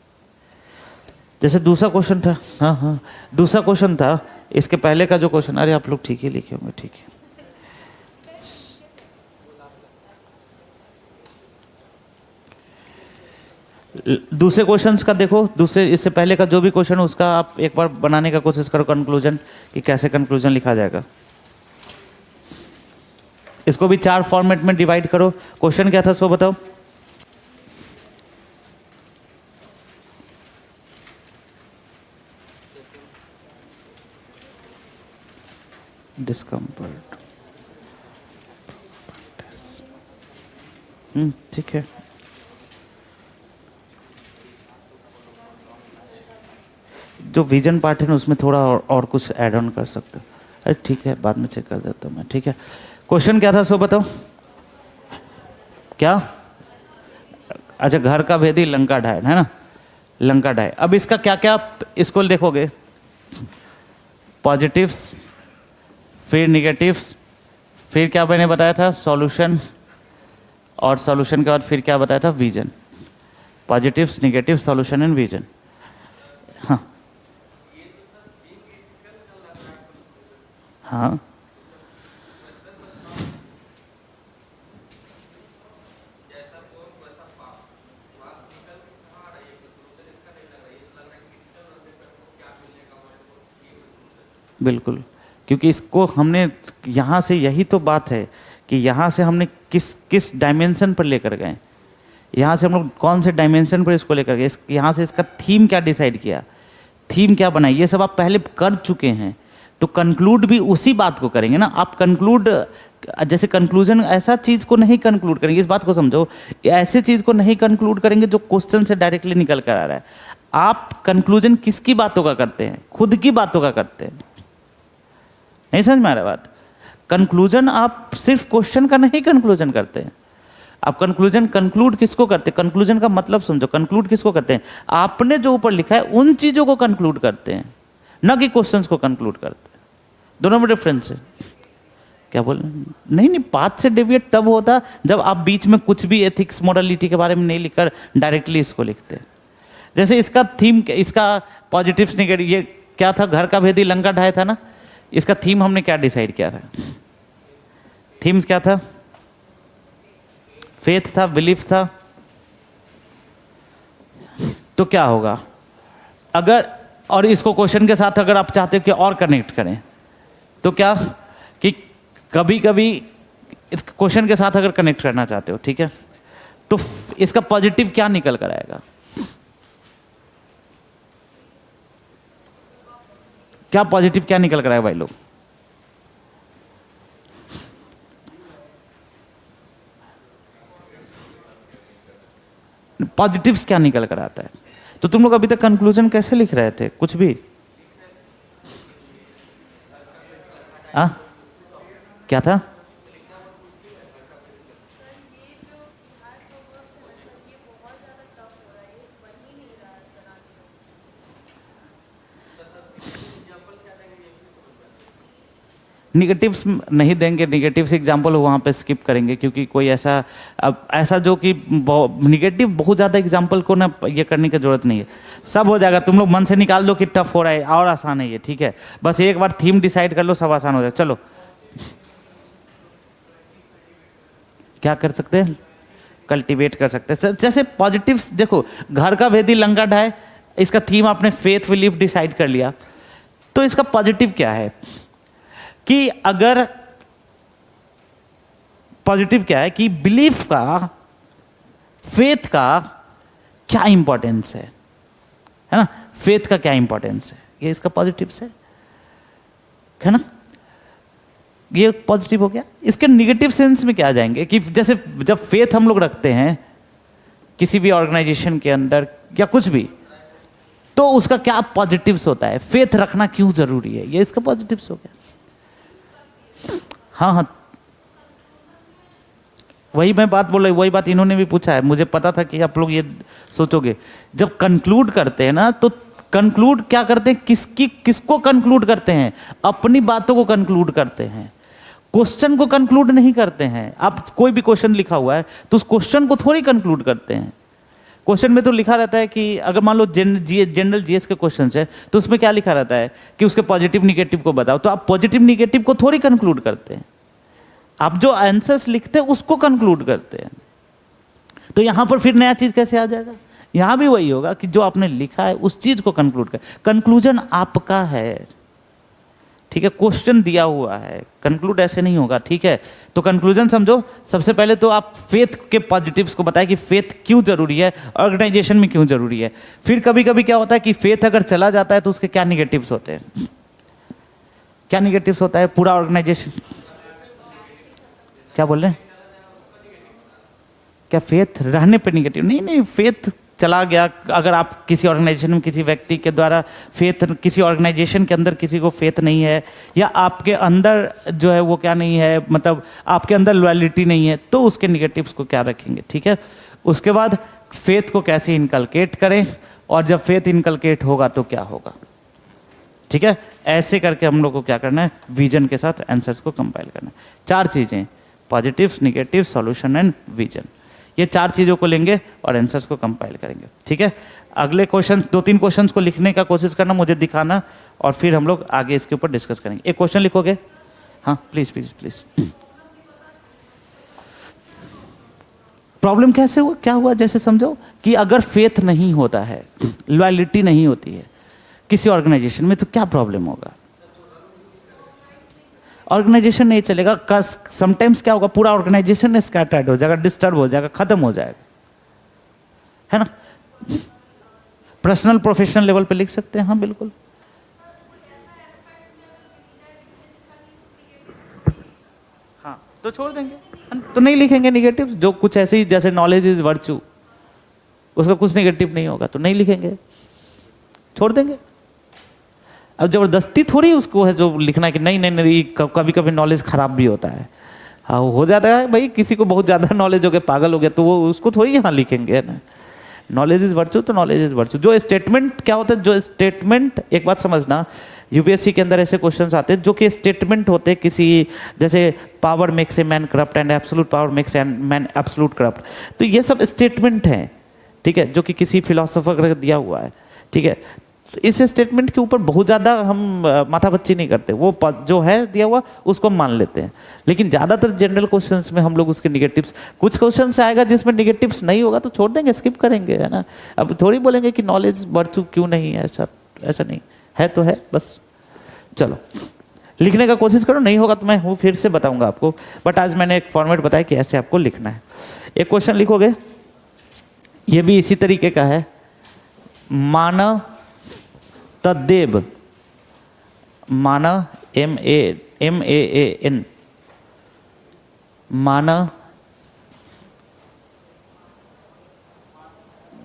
जैसे दूसरा क्वेश्चन था, हाँ हाँ, दूसरा क्वेश्चन था, इसके पहले का जो क्वेश्चन, अरे आप लोग ठीक ही लिखे होंगे, ठीक है। दूसरे क्वेश्चंस का देखो, दूसरे इससे पहले का जो भी क्वेश्चन है उसका आप एक बार बनाने का कोशिश करो कंक्लूजन, कि कैसे कंक्लूजन लिखा जाएगा। इसको भी 4 फॉर्मेट में डिवाइड करो। क्वेश्चन क्या था सो बताओ। डिस्कम्फर्ट, ठीक है। जो विजन पार्ट है ना उसमें थोड़ा और कुछ ऐड ऑन कर सकते हो। अरे ठीक है, बाद में चेक कर देता हूँ मैं, ठीक है। क्वेश्चन क्या था सो बताओ। क्या? अच्छा, घर का भेदी लंका ढाए, है ना? लंका ढाए। अब इसका क्या क्या इसको देखोगे, पॉजिटिव्स, फिर निगेटिव्स, फिर क्या मैंने बताया था, सॉल्यूशन, और सॉल्यूशन के बाद फिर क्या बताया था, vision. Positives, negative, solution and vision. हाँ हाँ, बिल्कुल, क्योंकि इसको हमने यहाँ से, यही तो बात है कि यहाँ से हमने किस किस डायमेंशन पर लेकर गए, यहाँ से हम लोग कौन से डायमेंशन पर इसको लेकर गए, यहाँ से इसका थीम क्या डिसाइड किया, थीम क्या बनाई, ये सब आप पहले कर चुके हैं। तो कंक्लूड भी उसी बात को करेंगे ना आप। कंक्लूड जैसे कंक्लूजन ऐसा चीज़ को नहीं कंक्लूड करेंगे, इस बात को समझो, ऐसे चीज़ को नहीं कंक्लूड करेंगे जो क्वेश्चन से डायरेक्टली निकल कर आ रहा है। आप कंक्लूजन किसकी बातों का करते हैं? खुद की बातों का करते हैं। नहीं समझ में आ रहा बात? कंक्लूजन आप सिर्फ क्वेश्चन का नहीं कंक्लूजन करते हैं। आप कंक्लूजन कंक्लूड किसको करते हैं? कंक्लूजन का मतलब समझो, कंक्लूड किसको करते हैं? आपने जो ऊपर लिखा है उन चीजों को कंक्लूड करते हैं, न कि क्वेश्चंस को कंक्लूड करते हैं। दोनों में डिफरेंस है। क्या बोल? नहीं नहीं, पाथ से डेविएट तब होता जब आप बीच में कुछ भी एथिक्स मोरालिटी के बारे में नहीं लिखकर डायरेक्टली इसको लिखते हैं। जैसे इसका थीम, इसका पॉजिटिव्स निगेटिव, ये क्या था, घर का भेदी लंका ढाए था ना। इसका थीम हमने क्या डिसाइड किया था? थीम्स क्या था? फेथ था, बिलीफ था। तो क्या होगा अगर, और इसको क्वेश्चन के साथ अगर आप चाहते हो कि और कनेक्ट करें, तो क्या कि कभी कभी इस क्वेश्चन के साथ अगर कनेक्ट करना चाहते हो, ठीक है, तो इसका पॉजिटिव क्या निकल कर आएगा? क्या पॉजिटिव क्या निकल कर आएगा भाई लोग? पॉजिटिव्स क्या निकल कर आता है? तो तुम लोग अभी तक कंक्लूजन कैसे लिख रहे थे? कुछ भी आ? क्या था? निगेटिव्स नहीं देंगे, निगेटिव्स एग्जाम्पल वहाँ पे स्किप करेंगे, क्योंकि कोई ऐसा, अब ऐसा जो कि निगेटिव बहुत ज़्यादा एग्जाम्पल को ना ये करने की जरूरत नहीं है। सब हो जाएगा, तुम लोग मन से निकाल दो कि टफ हो रहा है और आसान है ये, ठीक है। बस एक बार थीम डिसाइड कर लो, सब आसान हो जाएगा। चलो, क्या कर सकते हैं? कल्टिवेट कर सकते हैं। जैसे पॉजिटिव्स देखो, घर का भेदी लंका ढाए, इसका थीम आपने फेथ बिलीफ डिसाइड कर लिया, तो इसका पॉजिटिव क्या है कि अगर पॉजिटिव क्या है कि बिलीफ का, फेथ का क्या इंपॉर्टेंस है ना? फेथ का क्या इंपॉर्टेंस है, ये इसका पॉजिटिव्स है ना। ये पॉजिटिव हो गया। इसके निगेटिव सेंस में क्या आ जाएंगे कि जैसे जब फेथ हम लोग रखते हैं किसी भी ऑर्गेनाइजेशन के अंदर या कुछ भी, तो उसका क्या पॉजिटिव्स होता है, फेथ रखना क्यों जरूरी है, ये इसका पॉजिटिव्स हो गया। हाँ हाँ, वही मैं बात बोल रही, वही बात इन्होंने भी पूछा है, मुझे पता था कि आप लोग ये सोचोगे। जब कंक्लूड करते हैं ना, तो कंक्लूड क्या करते हैं, किसको कंक्लूड करते हैं, अपनी बातों को कंक्लूड करते हैं, क्वेश्चन को कंक्लूड नहीं करते हैं। आप कोई भी क्वेश्चन लिखा हुआ है तो उस क्वेश्चन को थोड़ी कंक्लूड करते हैं। क्वेश्चन में तो लिखा रहता है कि अगर मान लो जनरल जीएस के क्वेश्चन है तो उसमें क्या लिखा रहता है कि उसके पॉजिटिव निगेटिव को बताओ, तो आप पॉजिटिव निगेटिव को थोड़ी कंक्लूड करते हैं, आप जो आंसर्स लिखते हैं उसको कंक्लूड करते हैं। तो यहां पर फिर नया चीज कैसे आ जाएगा, यहां भी वही होगा कि जो आपने लिखा है उस चीज को कंक्लूड कर, कंक्लूजन आपका है, ठीक है, क्वेश्चन दिया हुआ है, कंक्लूड ऐसे नहीं होगा, ठीक है। तो कंक्लूजन समझो, सबसे पहले तो आप फेथ के पॉजिटिव्स को बताएं कि फेथ क्यों जरूरी है, ऑर्गेनाइजेशन में क्यों जरूरी है। फिर कभी कभी क्या होता है कि फेथ अगर चला जाता है तो उसके क्या निगेटिव्स होते हैं, क्या निगेटिव्स होता है, पूरा ऑर्गेनाइजेशन, क्या बोल रहे हैं, क्या फेथ रहने पे निगेटिव, नहीं नहीं, फेथ चला गया, अगर आप किसी ऑर्गेनाइजेशन में किसी व्यक्ति के द्वारा फेथ, किसी ऑर्गेनाइजेशन के अंदर किसी को फेथ नहीं है, या आपके अंदर जो है वो क्या नहीं है, मतलब आपके अंदर लॉयल्टी नहीं है, तो उसके निगेटिव्स को क्या रखेंगे, ठीक है। उसके बाद फेथ को कैसे इनकलकेट करें, और जब फेथ इनकलकेट होगा तो क्या होगा, ठीक है। ऐसे करके हम लोग को क्या करना है, विजन के साथ आंसर्स को कंपाइल करना है। 4 चीजें, positives, negative, solution and vision, ये 4 चीजों को लेंगे और आंसर्स को कंपाइल करेंगे, ठीक है। अगले क्वेश्चन 2-3 क्वेश्चंस को लिखने का कोशिश करना, मुझे दिखाना, और फिर हम लोग आगे इसके ऊपर डिस्कस करेंगे। एक क्वेश्चन लिखोगे, हाँ प्लीज प्लीज प्लीज। प्रॉब्लम कैसे हुआ, क्या हुआ, जैसे समझो कि अगर फेथ नहीं होता है, लॉयल्टी नहीं होती है किसी ऑर्गेनाइजेशन में, तो क्या प्रॉब्लम होगा, ऑर्गेनाइजेशन नहीं चलेगा। समटाइम्स क्या होगा, पूरा ऑर्गेनाइजेशन स्कैटर्ड हो जाएगा, डिस्टर्ब हो जाएगा, खत्म हो जाएगा, है ना। पर्सनल प्रोफेशनल लेवल पे लिख सकते हैं, हाँ बिल्कुल। हाँ तो छोड़ देंगे, तो नहीं लिखेंगे निगेटिव, जो कुछ ऐसे ही जैसे नॉलेज इज वर्च्यू, उसका कुछ निगेटिव नहीं होगा तो नहीं लिखेंगे, छोड़ देंगे। अब जबरदस्ती थोड़ी उसको है जो लिखना है कि नहीं नहीं नहीं, कभी कभी नॉलेज खराब भी होता है, हाँ हो जाता है भाई, किसी को बहुत ज़्यादा नॉलेज हो गया, पागल हो गया, तो वो उसको थोड़ी यहाँ लिखेंगे, है ना। नॉलेज इज वर्च्यू तो नॉलेज इज वर्च्यू। जो स्टेटमेंट क्या होता है, जो स्टेटमेंट, एक बात समझना, यूपीएससी के अंदर ऐसे क्वेश्चंस आते हैं जो कि स्टेटमेंट होते हैं किसी, जैसे power makes a man corrupt and absolute power makes a man absolute corrupt, तो ये सब स्टेटमेंट हैं, ठीक है, जो कि किसी फिलोसोफर का दिया हुआ है, ठीक है। तो इस स्टेटमेंट के ऊपर बहुत ज़्यादा हम माथापच्ची नहीं करते, वो जो है दिया हुआ उसको मान लेते हैं। लेकिन ज़्यादातर जनरल क्वेश्चंस में हम लोग उसके निगेटिव्स, कुछ क्वेश्चंस आएगा जिसमें निगेटिव्स नहीं होगा तो छोड़ देंगे, स्किप करेंगे, है ना। अब थोड़ी बोलेंगे कि नॉलेज वर्च्यू क्यों नहीं है, ऐसा नहीं है, तो है बस। चलो लिखने का कोशिश करो, नहीं होगा तो मैं हूँ, फिर से बताऊंगा आपको, बट आज मैंने एक फॉर्मेट बताया कि ऐसे आपको लिखना है। एक क्वेश्चन लिखोगे, ये भी इसी तरीके का है, मानव तद्देव, मानव MAN, मानव,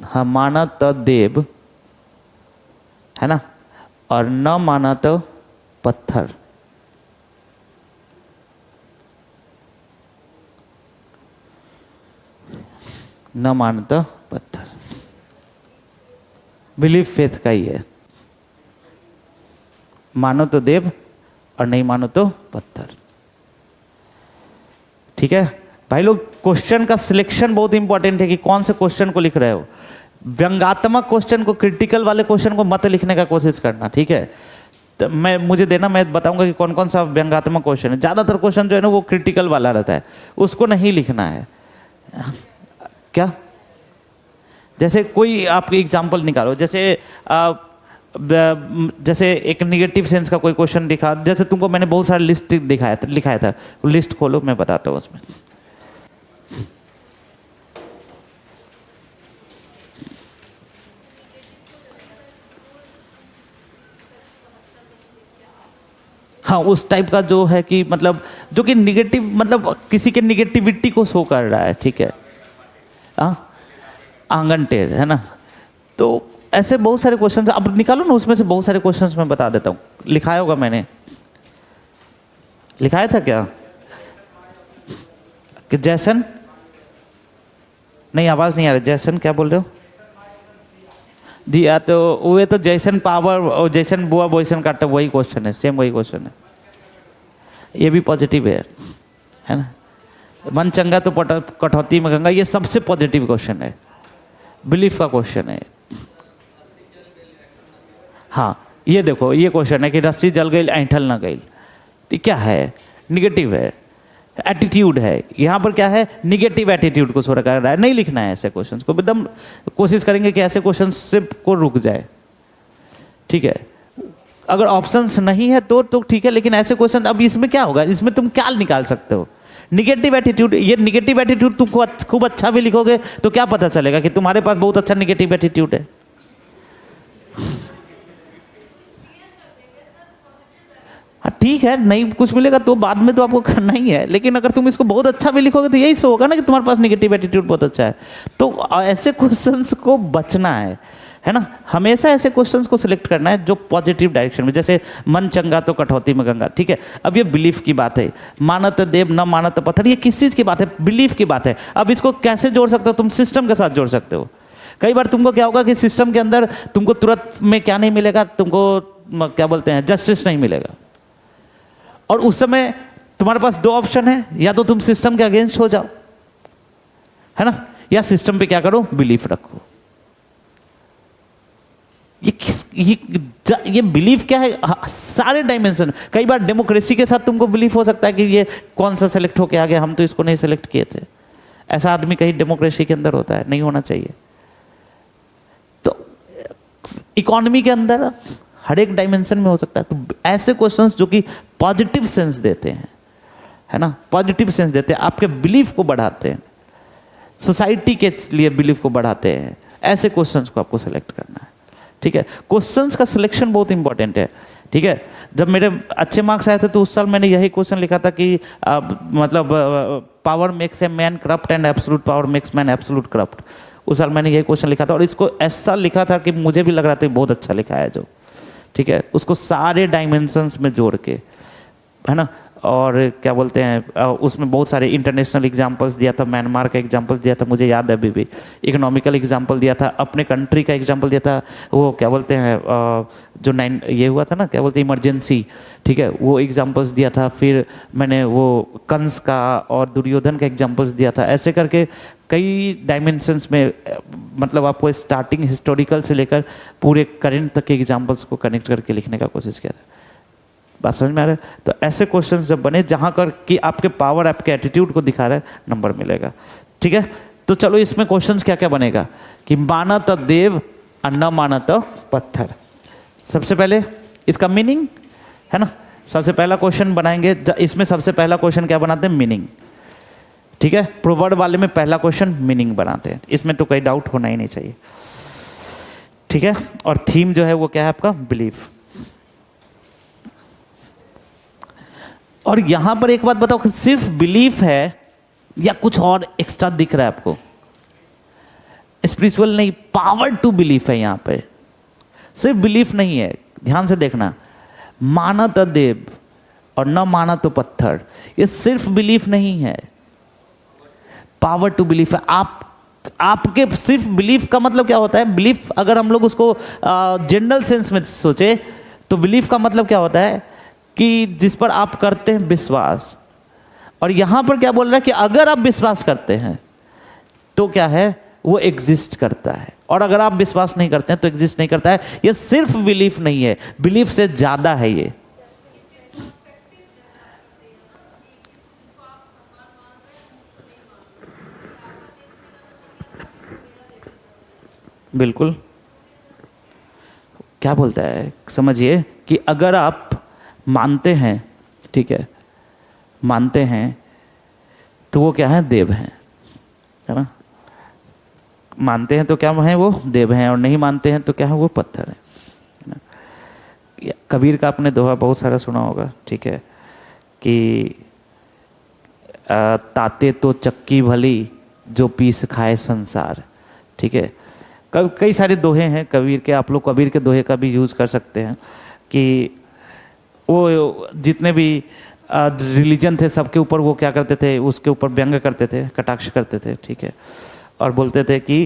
हाँ माना तो देव, है ना, और न माना तो पत्थर। न माना तो पत्थर, बिलीव फेथ का ही है, मानो तो देव और नहीं मानो तो पत्थर, ठीक है भाई लोग। क्वेश्चन का सिलेक्शन बहुत इंपॉर्टेंट है कि कौन से क्वेश्चन को लिख रहे हो। व्यंग्यात्मक क्वेश्चन को, क्रिटिकल वाले क्वेश्चन को मत लिखने का कोशिश करना, ठीक है। तो मुझे देना, मैं बताऊंगा कि कौन कौन सा व्यंग्यात्मक क्वेश्चन है। ज्यादातर क्वेश्चन जो है ना वो क्रिटिकल वाला रहता है, उसको नहीं लिखना है। क्या, जैसे कोई आप एग्जाम्पल निकालो, जैसे एक निगेटिव सेंस का कोई क्वेश्चन दिखा, जैसे तुमको मैंने बहुत सारा लिस्ट लिखाया था, लिस्ट खोलो, मैं बताता हूँ उसमें। हाँ, उस टाइप का जो है कि मतलब जो कि निगेटिव, मतलब किसी के निगेटिविटी को शो कर रहा है, ठीक है। हाँ, आंगन टेढ़ है ना। तो ऐसे बहुत सारे क्वेश्चंस अब निकालो ना, उसमें से बहुत सारे क्वेश्चंस मैं बता देता हूँ। लिखाया होगा मैंने, लिखाया था क्या कि जैसन, नहीं आवाज नहीं आ रही, जैसन क्या बोल रहे हो? दिया तो वो तो जैसन पावर और जैसन बुआ वैसन काटा, वही क्वेश्चन है, सेम वही क्वेश्चन है। ये भी पॉजिटिव है ना। मन चंगा तो कटौती में गंगा, ये सबसे पॉजिटिव क्वेश्चन है, बिलीफ का क्वेश्चन है। हाँ, ये देखो, ये क्वेश्चन है कि रस्सी जल गई ऐंठल ना गई, तो क्या है? निगेटिव है, एटीट्यूड है। यहाँ पर क्या है? निगेटिव एटीट्यूड को शो कर रहा है। नहीं लिखना है ऐसे क्वेश्चंस को, एकदम कोशिश करेंगे कि ऐसे क्वेश्चंस से को रुक जाए, ठीक है। अगर ऑप्शंस नहीं है तो ठीक है, लेकिन ऐसे क्वेश्चन, अब इसमें क्या होगा, इसमें तुम क्या निकाल सकते हो? Negative attitude. ये निगेटिव एटीट्यूड तुम खूब अच्छा भी लिखोगे तो क्या पता चलेगा कि तुम्हारे पास बहुत अच्छा निगेटिव एटीट्यूड है? हाँ ठीक है, नहीं कुछ मिलेगा तो बाद में तो आपको करना ही है, लेकिन अगर तुम इसको बहुत अच्छा भी लिखोगे तो यही सो होगा ना कि तुम्हारे पास निगेटिव एटीट्यूड बहुत अच्छा है। तो ऐसे क्वेश्चंस को बचना है ना। हमेशा ऐसे क्वेश्चंस को सिलेक्ट करना है जो पॉजिटिव डायरेक्शन में, जैसे मन चंगा तो कटौती में गंगा, ठीक है। अब ये बिलीफ की बात है, मानत देव न मानत पत्थर, ये किस चीज़ की बात है? बिलीफ की बात है। अब इसको कैसे जोड़ सकते हो? तुम सिस्टम के साथ जोड़ सकते हो। कई बार तुमको क्या होगा कि सिस्टम के अंदर तुमको तुरंत में क्या नहीं मिलेगा, तुमको क्या बोलते हैं, जस्टिस नहीं मिलेगा। और उस समय तुम्हारे पास दो ऑप्शन है, या तो तुम सिस्टम के अगेंस्ट हो जाओ, है ना, या सिस्टम पे क्या करो, बिलीफ रखो। ये बिलीफ क्या है? सारे डायमेंशन। कई बार डेमोक्रेसी के साथ तुमको बिलीफ हो सकता है कि ये कौन सा सेलेक्ट होके आ गया, हम तो इसको नहीं सेलेक्ट किए थे। ऐसा आदमी कहीं डेमोक्रेसी के अंदर होता है? नहीं होना चाहिए। तो इकोनॉमी के अंदर हर एक डायमेंशन में हो सकता है। तो ऐसे क्वेश्चंस जो कि पॉजिटिव सेंस देते हैं, है ना, पॉजिटिव सेंस देते हैं, आपके बिलीफ को बढ़ाते हैं, सोसाइटी के लिए बिलीफ को बढ़ाते हैं, ऐसे क्वेश्चंस को आपको सेलेक्ट करना है, ठीक है। क्वेश्चंस का सिलेक्शन बहुत इंपॉर्टेंट है, ठीक है। जब मेरे अच्छे मार्क्स आए थे तो उस साल मैंने यही क्वेश्चन लिखा था कि मतलब power makes a man corrupt and absolute power makes man absolute corrupt. उस साल मैंने यही क्वेश्चन लिखा था, और इसको ऐसा लिखा था कि मुझे भी लग रहा था बहुत अच्छा लिखा है जो, ठीक है। उसको सारे डायमेंशंस में जोड़ के, है ना। और क्या बोलते हैं, उसमें बहुत सारे इंटरनेशनल एग्जांपल्स दिया था, म्यांमार का एग्जांपल दिया था, मुझे याद है अभी भी। इकोनॉमिकल एग्जांपल दिया था, अपने कंट्री का एग्जांपल दिया था, वो क्या बोलते हैं जो ये हुआ था ना, क्या बोलते हैं, इमरजेंसी, ठीक है, वो एग्जांपल्स दिया था। फिर मैंने वो कंस का और दुर्योधन का एग्जांपल्स दिया था। ऐसे करके कई डायमेंशंस में, मतलब आपको स्टार्टिंग हिस्टोरिकल से लेकर पूरे करेंट तक के एग्जांपल्स को कनेक्ट करके लिखने का कोशिश किया था। बात समझ में आ रहा है? तो ऐसे क्वेश्चंस जब बने जहां कर कि आपके पावर, आपके एटीट्यूड को दिखा रहा है, नंबर मिलेगा, ठीक है। तो चलो इसमें क्वेश्चंस क्या क्या बनेगा कि माना तो देव और न माना तो पत्थर। सबसे पहले इसका मीनिंग, है ना, सबसे पहला क्वेश्चन बनाएंगे। इसमें सबसे पहला क्वेश्चन क्या बनाते हैं? मीनिंग, ठीक है। प्रोवर्ब वाले में पहला क्वेश्चन मीनिंग बनाते हैं, इसमें तो कोई डाउट होना ही नहीं चाहिए, ठीक है। और थीम जो है वो क्या है आपका? बिलीफ। और यहां पर एक बात बताओ कि सिर्फ बिलीफ है या कुछ और एक्स्ट्रा दिख रहा है आपको? स्पिरिचुअल नहीं, पावर टू बिलीफ है। यहां पे सिर्फ बिलीफ नहीं है, ध्यान से देखना। माना तो देव और न माना तो पत्थर, ये सिर्फ बिलीफ नहीं है, पावर टू बिलीफ है। आपके सिर्फ बिलीफ का मतलब क्या होता है? बिलीफ अगर हम लोग उसको जनरल सेंस में सोचे तो बिलीफ का मतलब क्या होता है कि जिस पर आप करते हैं विश्वास। और यहां पर क्या बोल रहा है कि अगर आप विश्वास करते हैं तो क्या है? वो एग्जिस्ट करता है। और अगर आप विश्वास नहीं करते हैं तो एग्जिस्ट नहीं करता है। ये सिर्फ बिलीफ नहीं है, बिलीफ से ज्यादा है ये। बिल्कुल, क्या बोलता है समझिए कि अगर आप मानते हैं, ठीक है, मानते हैं तो वो क्या है? देव हैं, है ना। मानते हैं तो क्या है? वो देव हैं। और नहीं मानते हैं तो क्या है? वो पत्थर है ना। कबीर का आपने दोहा बहुत सारा सुना होगा, ठीक है, कि ताते तो चक्की भली जो पीस खाए संसार, ठीक है। कई सारे दोहे हैं कबीर के, आप लोग कबीर के दोहे का भी यूज़ कर सकते हैं कि वो जितने भी रिलीजन थे सबके ऊपर वो क्या करते थे, उसके ऊपर व्यंग करते थे, कटाक्ष करते थे, ठीक है। और बोलते थे कि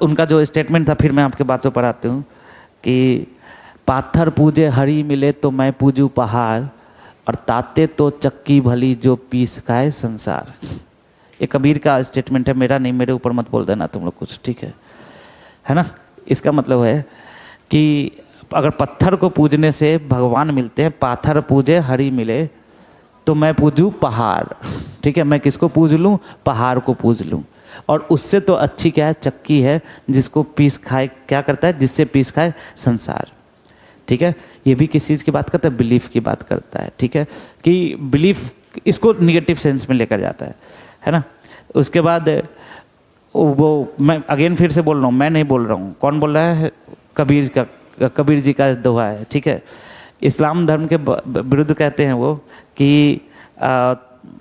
उनका जो स्टेटमेंट था, फिर मैं आपके बातों पर आती हूँ, कि पाथर पूजे हरी मिले तो मैं पूजू पहाड़, और ताते तो चक्की भली जो पीस खाए संसार। ये कबीर का स्टेटमेंट है, मेरा नहीं, मेरे ऊपर मत बोल देना तुम लोग कुछ, ठीक है ना। इसका मतलब है कि अगर पत्थर को पूजने से भगवान मिलते हैं, पाथर पूजे हरि मिले तो मैं पूजूं पहाड़, ठीक है। मैं किसको पूज लूँ? पहाड़ को पूज लूँ। और उससे तो अच्छी क्या है? चक्की है, जिसको पीस खाए, क्या करता है? जिससे पीस खाए संसार, ठीक है। ये भी किस चीज़ की बात करता है? बिलीफ की बात करता है, ठीक है, कि बिलीफ इसको निगेटिव सेंस में लेकर जाता है ना। उसके बाद वो, मैं अगेन फिर से बोल रहा हूँ, मैं नहीं बोल रहा हूँ, कौन बोल रहा है? कबीर जी का दोहा है, ठीक है। इस्लाम धर्म के विरुद्ध कहते हैं वो कि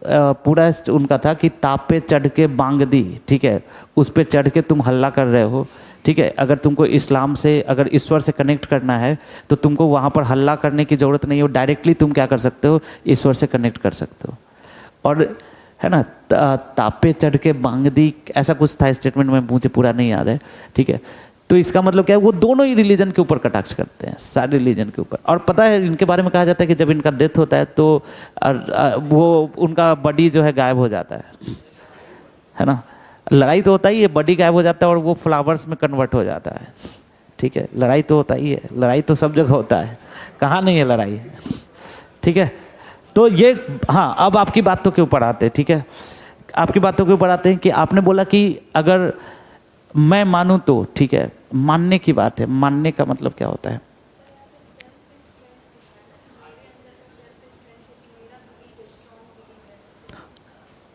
पूरा उनका था कि ताप पे चढ़ के बांग दी, ठीक है, उस पे चढ़ के तुम हल्ला कर रहे हो, ठीक है। अगर तुमको इस्लाम से, अगर ईश्वर से कनेक्ट करना है तो तुमको वहाँ पर हल्ला करने की ज़रूरत नहीं हो, डायरेक्टली तुम क्या कर सकते हो? ईश्वर से कनेक्ट कर सकते हो। और है ना, तापे चढ़ के बांग दी, ऐसा कुछ था स्टेटमेंट में, मुझे पूरा नहीं याद है, ठीक है। तो इसका मतलब क्या है? वो दोनों ही रिलीजन के ऊपर कटाक्ष करते हैं, सारे रिलीजन के ऊपर। और पता है इनके बारे में कहा जाता है कि जब इनका डेथ होता है तो वो उनका बॉडी जो है गायब हो जाता है ना। लड़ाई तो होता ही है, बॉडी गायब हो जाता है और वो फ्लावर्स में कन्वर्ट हो जाता है, ठीक है। लड़ाई तो होता ही है, लड़ाई तो सब जगह होता है, कहाँ नहीं है लड़ाई, ठीक है। तो ये, हाँ, अब आपकी बातों के ऊपर आते हैं, ठीक है। आपकी बातों के ऊपर आते हैं कि आपने बोला कि अगर मैं मानूं तो, ठीक है, मानने की बात है। मानने का मतलब क्या होता है?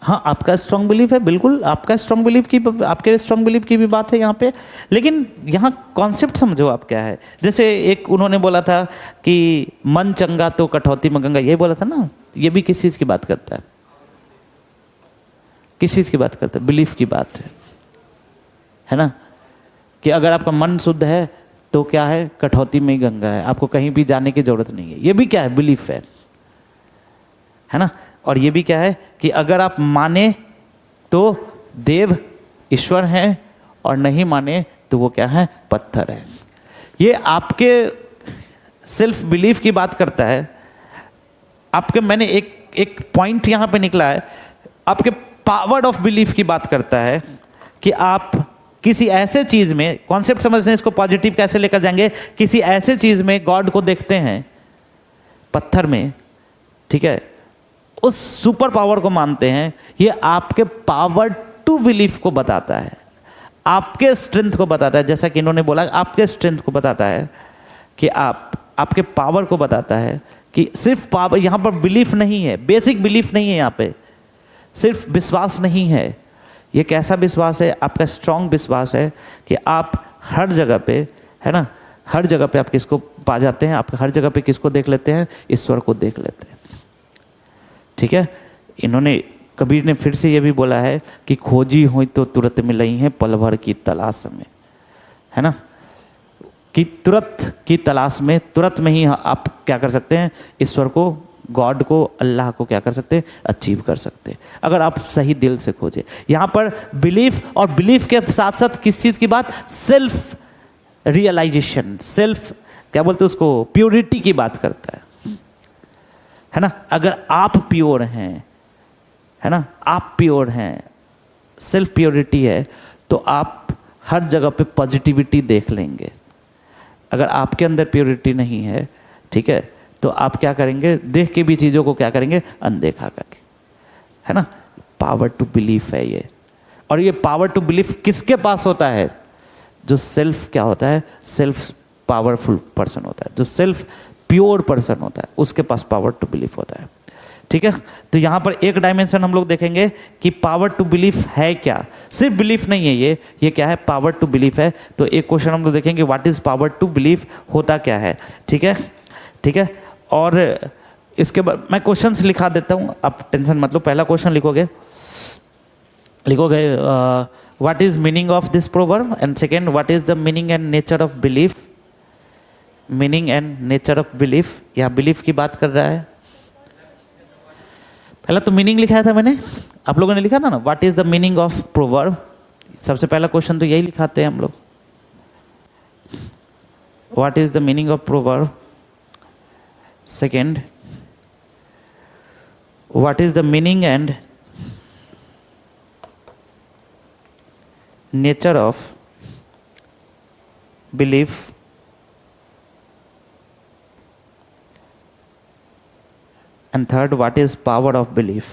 हाँ, आपका स्ट्रॉन्ग बिलीफ है, बिल्कुल आपका स्ट्रॉन्ग बिलीफ की, आपके स्ट्रॉन्ग बिलीफ की भी बात है यहाँ पे। लेकिन यहाँ कॉन्सेप्ट समझो आप क्या है। जैसे एक उन्होंने बोला था कि मन चंगा तो कटौती में गंगा, ये बोला था ना। ये भी किस चीज़ की बात करता है? किस चीज़ की बात करता है? बिलीफ की बात है ना, कि अगर आपका मन शुद्ध है तो क्या है? कटौती में ही गंगा है, आपको कहीं भी जाने की जरूरत नहीं है। ये भी क्या है? बिलीफ है ना। और ये भी क्या है कि अगर आप माने तो देव ईश्वर हैं, और नहीं माने तो वो क्या है? पत्थर है। ये आपके सेल्फ बिलीफ की बात करता है। आपके, मैंने एक पॉइंट यहाँ पे निकला है, आपके पावर ऑफ बिलीफ की बात करता है कि आप किसी ऐसे चीज में, कॉन्सेप्ट समझते हैं इसको, पॉजिटिव कैसे लेकर जाएंगे, किसी ऐसे चीज में गॉड को देखते हैं, पत्थर में, ठीक है, उस सुपर पावर को मानते हैं। ये आपके पावर टू बिलीफ को बताता है, आपके स्ट्रेंथ को बताता है। जैसा कि इन्होंने बोला, आपके स्ट्रेंथ को बताता है कि आपके पावर को बताता है कि सिर्फ पावर, यहां पर बिलीफ नहीं है, बेसिक बिलीफ नहीं है, यहां पे सिर्फ विश्वास नहीं है। ये कैसा विश्वास है? आपका स्ट्रांग विश्वास है कि आप हर जगह पे, है ना, हर जगह पे आप किसको पा जाते हैं? आप हर जगह पे किसको देख लेते हैं? ईश्वर को देख लेते हैं, ठीक है। इन्होंने, कबीर ने फिर से ये भी बोला है कि खोजी हुई तो तुरंत मिलई है पल भर की तलाश में, है ना, कि तुरंत की तलाश में, तुरंत में ही आप क्या कर सकते हैं? ईश्वर को, गॉड को, अल्लाह को क्या कर सकते हैं? अचीव कर सकते हैं, अगर आप सही दिल से खोजें। यहाँ पर बिलीफ, और बिलीफ के साथ साथ किस चीज़ की बात? सेल्फ रियलाइजेशन, सेल्फ, क्या बोलते हैं उसको? प्योरिटी की बात करता है ना। अगर आप प्योर हैं, है ना, आप प्योर हैं, सेल्फ प्योरिटी है, तो आप हर जगह पे पॉजिटिविटी देख लेंगे। अगर आपके अंदर प्योरिटी नहीं है, ठीक है, तो आप क्या करेंगे? देख के भी चीज़ों को क्या करेंगे? अनदेखा करके, है ना। पावर टू बिलीफ है ये। और ये पावर टू बिलीफ किसके पास होता है? जो सेल्फ क्या होता है? सेल्फ पावरफुल पर्सन होता है, जो सेल्फ प्योर पर्सन होता है, उसके पास पावर टू बिलीफ होता है। ठीक है। तो यहाँ पर एक डायमेंशन हम लोग देखेंगे कि पावर टू बिलीफ है क्या। सिर्फ बिलीफ नहीं है ये क्या है, पावर टू बिलीफ है। तो एक क्वेश्चन हम लोग देखेंगे what is power to belief, होता क्या है। ठीक है, ठीक है। और इसके बाद मैं क्वेश्चंस लिखा देता हूँ, आप टेंशन मत लो। पहला क्वेश्चन लिखोगे what is meaning of this proverb, and second what is the meaning and nature of belief. Meaning and nature of belief, यहाँ बिलीफ की बात कर रहा है। पहला तो मीनिंग लिखाया था मैंने, आप लोगों ने लिखा था ना, what is the meaning of proverb. सबसे पहला क्वेश्चन तो यही लिखाते हैं हम लोग, what is the meaning of proverb. Second, what is the meaning and nature of belief. And third, what is power of belief?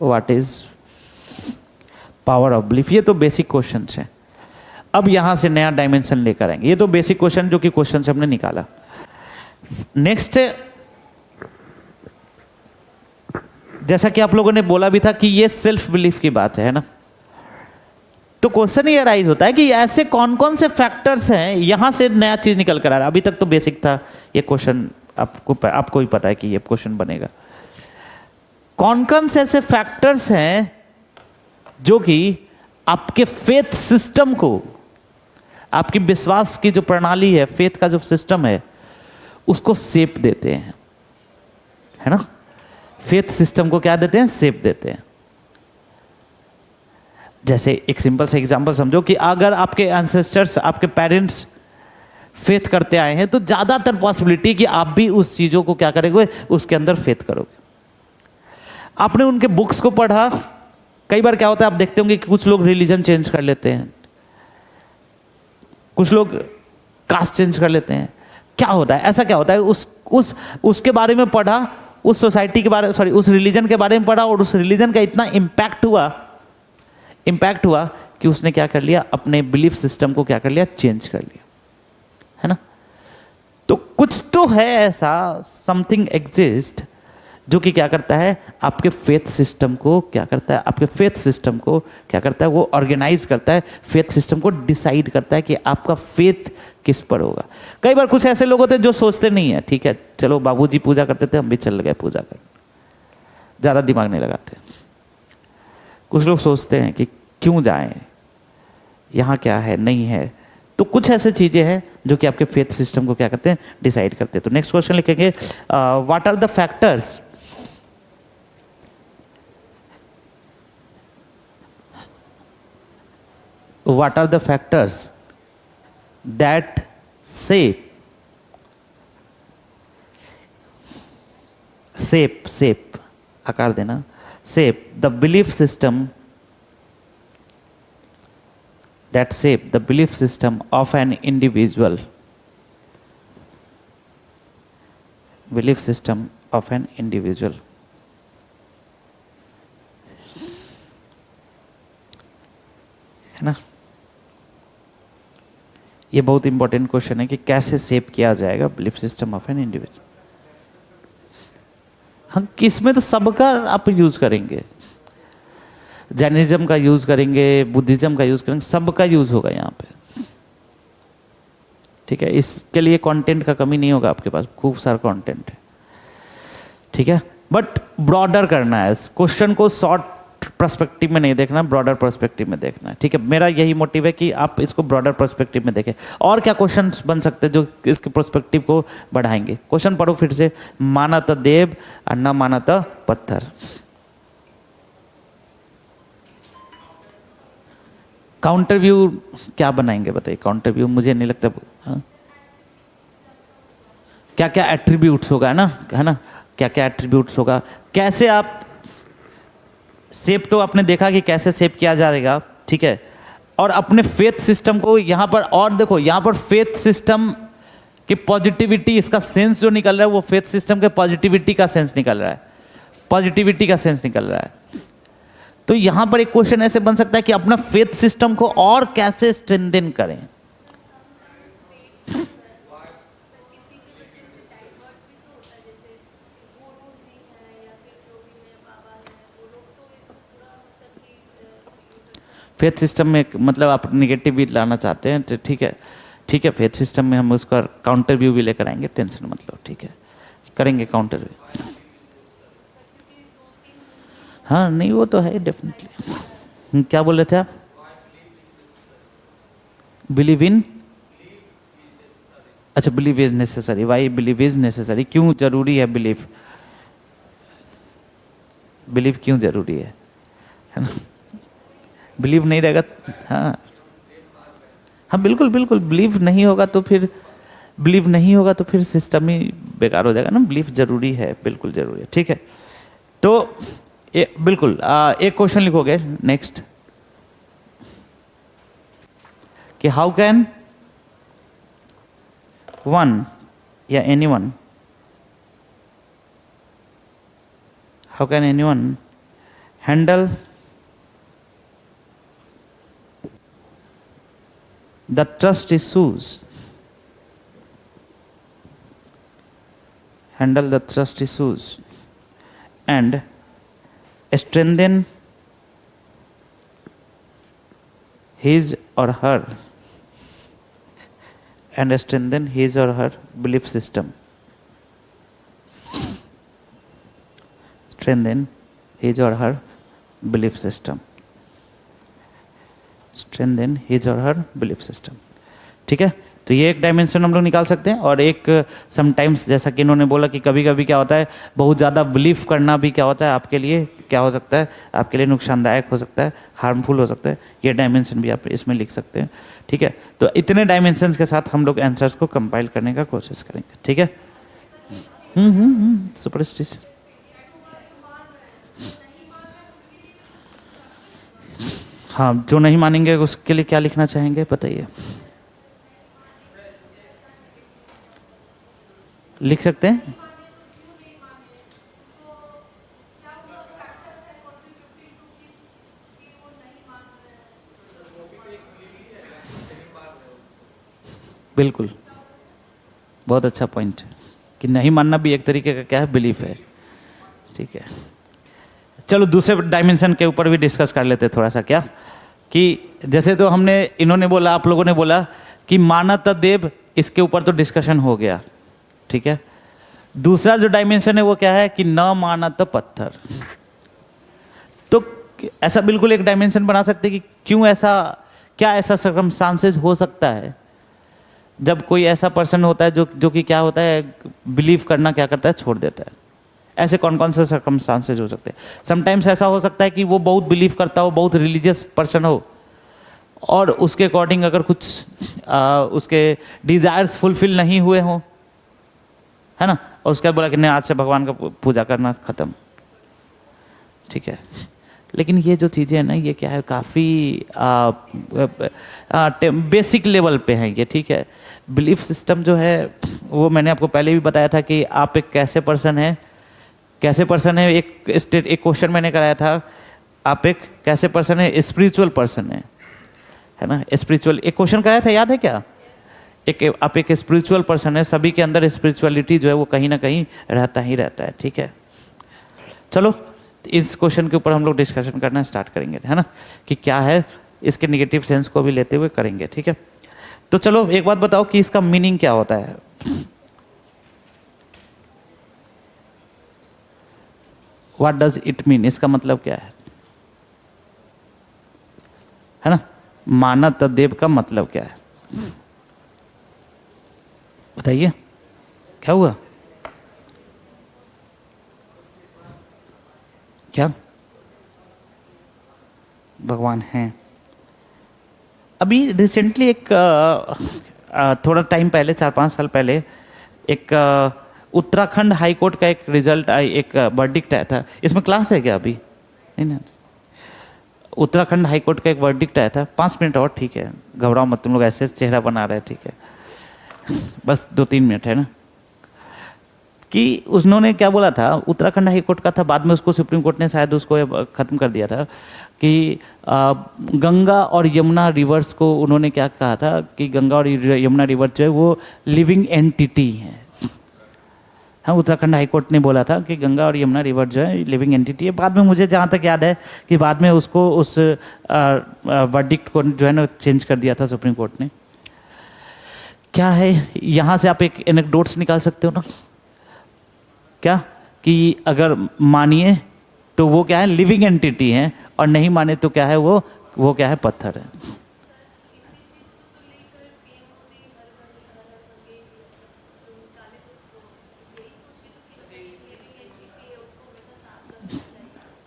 What is power of belief? ये तो बेसिक क्वेश्चन है। अब यहां से नया डायमेंशन लेकर आएंगे। ये तो बेसिक क्वेश्चन जो कि क्वेश्चन से हमने निकाला। नेक्स्ट, जैसा कि आप लोगों ने बोला भी था कि ये सेल्फ बिलीफ की बात है ना, तो क्वेश्चन ये अराइज होता है कि ऐसे कौन कौन से फैक्टर्स हैं, यहां से नया चीज निकल कर आ रहा है। अभी तक तो बेसिक था, ये क्वेश्चन आपको ही पता है कि ये क्वेश्चन बनेगा। कौन कौन से ऐसे फैक्टर्स हैं जो कि आपके फेथ सिस्टम को, आपकी विश्वास की जो प्रणाली है, फेथ का जो सिस्टम है, उसको शेप देते हैं, है ना। फेथ सिस्टम को क्या देते हैं, शेप देते हैं। जैसे एक सिंपल सा एग्जांपल समझो कि अगर आपके एंसेस्टर्स, आपके पेरेंट्स फेथ करते आए हैं, तो ज्यादातर पॉसिबिलिटी कि आप भी उस चीजों को क्या करोगे, उसके अंदर फेथ करोगे। आपने उनके बुक्स को पढ़ा, कई बार क्या होता है आप देखते होंगे कि कुछ लोग रिलीजन चेंज कर लेते हैं, कुछ लोग कास्ट चेंज कर लेते हैं। क्या होता है, ऐसा क्या होता है, उसके बारे में पढ़ा, उस सोसाइटी के बारे, सॉरी उस रिलीजन के बारे में पढ़ा, और उस रिलीजन का इतना इम्पैक्ट हुआ कि उसने क्या कर लिया, अपने बिलीफ सिस्टम को क्या कर लिया, चेंज कर लिया, है ना। तो कुछ तो है ऐसा, समथिंग एग्जिस्ट, जो कि क्या करता है, आपके फेथ सिस्टम को क्या करता है, आपके फेथ सिस्टम को क्या करता है, वो ऑर्गेनाइज करता है, फेथ सिस्टम को डिसाइड करता है कि आपका फेथ किस पर होगा। कई बार कुछ ऐसे लोग होते हैं जो सोचते नहीं है, ठीक है चलो बाबूजी पूजा करते थे, हम भी चल गए पूजा करने, ज्यादा दिमाग नहीं लगाते। कुछ लोग सोचते हैं कि क्यों जाएं, यहाँ क्या है, नहीं है। तो कुछ ऐसे चीजें हैं जो कि आपके फेथ सिस्टम को क्या करते हैं, डिसाइड करते हैं। तो नेक्स्ट क्वेश्चन लिखेंगे, what are the factors that shape आकार देना, shape the belief system of an individual, है ना। ये बहुत इंपॉर्टेंट क्वेश्चन है कि कैसे शेप किया जाएगा belief system of an individual. हम किसमें तो सबका आप यूज करेंगे, जैनिज्म का यूज करेंगे, बुद्धिज्म का यूज करेंगे, सबका यूज होगा यहाँ पे, ठीक है। इसके लिए कंटेंट का कमी नहीं होगा, आपके पास खूब सारा कंटेंट है, ठीक है। बट ब्रॉडर करना है क्वेश्चन को, शॉर्ट पर्सपेक्टिव में नहीं देखना, ब्रॉडर पर्सपेक्टिव में देखना है, ठीक है। मेरा यही मोटिव है कि आप इसको ब्रॉडर पर्सपेक्टिव में देखें। और क्या क्वेश्चंस बन सकते हैं जो इसके पर्सपेक्टिव को बढ़ाएंगे। क्वेश्चन पढ़ो फिर से, माना तो देव और न माना तो पत्थर। काउंटर व्यू क्या बनाएंगे बताइए, काउंटर व्यू मुझे नहीं लगता, हाँ? क्या क्या एट्रीब्यूट्स होगा, है ना, क्या क्या एट्रीब्यूट्स होगा, कैसे आप शेप, तो आपने देखा कि कैसे शेप किया जाएगा, ठीक है। और अपने फेथ सिस्टम को यहाँ पर, और देखो यहाँ पर फेथ सिस्टम की पॉजिटिविटी, इसका सेंस जो निकल रहा है वो फेथ सिस्टम के पॉजिटिविटी का सेंस निकल रहा है, पॉजिटिविटी का सेंस निकल रहा है। तो यहाँ पर एक क्वेश्चन ऐसे बन सकता है कि अपना फेथ सिस्टम को और कैसे स्ट्रेंथन करें, फेथ सिस्टम में मतलब आप नेगेटिव भी लाना चाहते हैं तो ठीक है, ठीक है, फेथ सिस्टम में हम उसका काउंटर व्यू भी लेकर आएंगे, टेंशन मत लो, ठीक है, करेंगे काउंटर व्यू। हाँ नहीं वो तो है डेफिनेटली। क्या बोल रहे थे आप? बिलीव इन, अच्छा believe is necessary, why believe is necessary, क्यों जरूरी है बिलीव, बिलीव क्यों जरूरी है ना? बिलीव नहीं रहेगा, हाँ हाँ बिल्कुल बिल्कुल, बिलीव नहीं होगा तो फिर, बिलीव नहीं होगा तो फिर सिस्टम ही बेकार हो जाएगा ना। बिलीव जरूरी है, बिल्कुल जरूरी है, ठीक है। तो बिल्कुल एक क्वेश्चन लिखोगे नेक्स्ट कि हाउ कैन वन या anyone, how can anyone handle the trust issues, handle the trust issues and strengthen his or her, and strengthen his or her belief system, strengthen his or her belief system, strengthen his or her belief system, ठीक है। तो ये एक डायमेंशन हम लोग निकाल सकते हैं। और एक समटाइम्स जैसा कि इन्होंने बोला कि कभी कभी क्या होता है, बहुत ज़्यादा बिलीव करना भी क्या होता है आपके लिए, क्या हो सकता है आपके लिए नुकसानदायक हो सकता है, हार्मफुल हो सकता है। ये डायमेंशन भी आप इसमें लिख सकते हैं, ठीक है। तो इतने डायमेंशंस के साथ हम लोग आंसर्स को कंपाइल करने का कोशिश करेंगे, ठीक है। सुपरस्टिशन, हाँ जो नहीं मानेंगे उसके लिए क्या लिखना चाहेंगे बताइए, लिख सकते हैं। बिल्कुल, बहुत अच्छा पॉइंट है कि नहीं मानना भी एक तरीके का क्या है, बिलीफ है, ठीक है। चलो दूसरे डायमेंशन के ऊपर भी डिस्कस कर लेते हैं थोड़ा सा, क्या कि जैसे तो हमने, इन्होंने बोला, आप लोगों ने बोला कि मानत देव, इसके ऊपर तो डिस्कशन हो गया, ठीक है। दूसरा जो डायमेंशन है वो क्या है कि न मानत पत्थर। तो ऐसा बिल्कुल एक डायमेंशन बना सकते हैं कि क्यों ऐसा, क्या ऐसा सर्कमस्टांसेस हो सकता है जब कोई ऐसा पर्सन होता है जो कि क्या होता है, बिलीव करना क्या करता है, छोड़ देता है। ऐसे कौन कौन से सर्कमस्टांसेस हो सकते हैं। समटाइम्स ऐसा हो सकता है कि वो बहुत बिलीव करता हो, बहुत रिलीजियस पर्सन हो, और उसके अकॉर्डिंग अगर कुछ उसके डिजायर्स फुलफिल नहीं हुए हों, है ना, और उसके बाद बोला कि नहीं आज से भगवान का पूजा करना खत्म, ठीक है। लेकिन ये जो चीज़ें हैं ना, ये क्या है, काफ़ी बेसिक लेवल पे हैं ये, ठीक है। बिलीफ सिस्टम जो है वो मैंने आपको पहले भी बताया था कि आप एक कैसे पर्सन है, कैसे पर्सन है, एक क्वेश्चन मैंने कराया था, आप एक कैसे पर्सन है, स्पिरिचुअल पर्सन है ना, स्पिरिचुअल एक क्वेश्चन कराया था, याद है क्या? आप एक स्पिरिचुअल पर्सन है, सभी के अंदर स्पिरिचुअलिटी जो है वो कहीं ना कहीं रहता ही रहता है, ठीक है। चलो इस क्वेश्चन के ऊपर हम लोग डिस्कशन करना स्टार्ट करेंगे, है ना, कि क्या है, इसके नेगेटिव सेंस को भी लेते हुए करेंगे, ठीक है। तो चलो एक बात बताओ कि इसका मीनिंग क्या होता है। व्हाट डज इट मीन, इसका मतलब क्या है ना, मानत देव का मतलब क्या है, बताइए क्या हुआ, क्या भगवान हैं। अभी रिसेंटली एक थोड़ा टाइम पहले, 4-5 साल पहले, एक उत्तराखंड हाई कोर्ट का एक रिजल्ट आई, एक वर्डिक्ट आया था। इसमें क्लास है क्या अभी? नहीं ना। उत्तराखंड हाई कोर्ट का एक वर्डिक्ट आया था। 5 मिनट और, ठीक है, घबराओ मत, तुम लोग ऐसे चेहरा बना रहे हैं, ठीक है, बस 2-3 मिनट है ना। कि उन्होंने क्या बोला था, उत्तराखंड हाई कोर्ट का था, बाद में उसको सुप्रीम कोर्ट ने शायद उसको ख़त्म कर दिया था, कि गंगा और यमुना रिवर्स को उन्होंने क्या कहा था कि गंगा और यमुना रिवर जो है वो लिविंग एंटिटी हैं, हाँ, उत्तराखंड हाई कोर्ट ने बोला था कि गंगा और यमुना रिवर जो है लिविंग एंटिटी है। बाद में मुझे जहाँ तक याद है कि बाद में उसको उस वर्डिक्ट को जो है ना चेंज कर दिया था सुप्रीम कोर्ट ने। क्या है, यहाँ से आप एक एनेक्डोट्स निकाल सकते हो ना, क्या कि अगर मानिए तो वो क्या है, लिविंग एंटिटी है, और नहीं माने तो क्या है, वो क्या है, पत्थर है।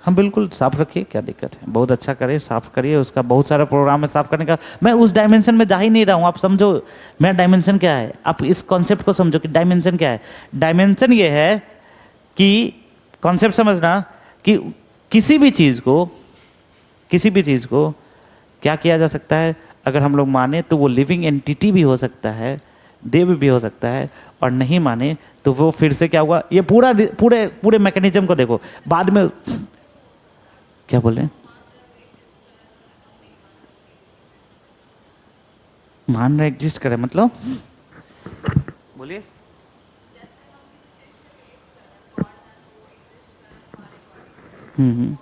हम बिल्कुल साफ रखिए, क्या दिक्कत है, बहुत अच्छा करिए, साफ करिए, उसका बहुत सारा प्रोग्राम है साफ करने का। मैं उस डायमेंशन में जा ही नहीं रहा हूँ, आप समझो मेरा डायमेंशन क्या है, आप इस कॉन्सेप्ट को समझो कि डायमेंशन क्या है। डायमेंशन ये है कि कॉन्सेप्ट समझना कि किसी भी चीज़ को क्या किया जा सकता है, अगर हम लोग माने तो वो लिविंग एंटिटी भी हो सकता है, देव भी हो सकता है, और नहीं माने तो वो फिर से क्या हुआ, ये पूरे मैकेनिज्म को देखो। बाद में क्या बोल रहे हैं, मान रहे एग्जिस्ट करे मतलब, बोलिए। हम्म।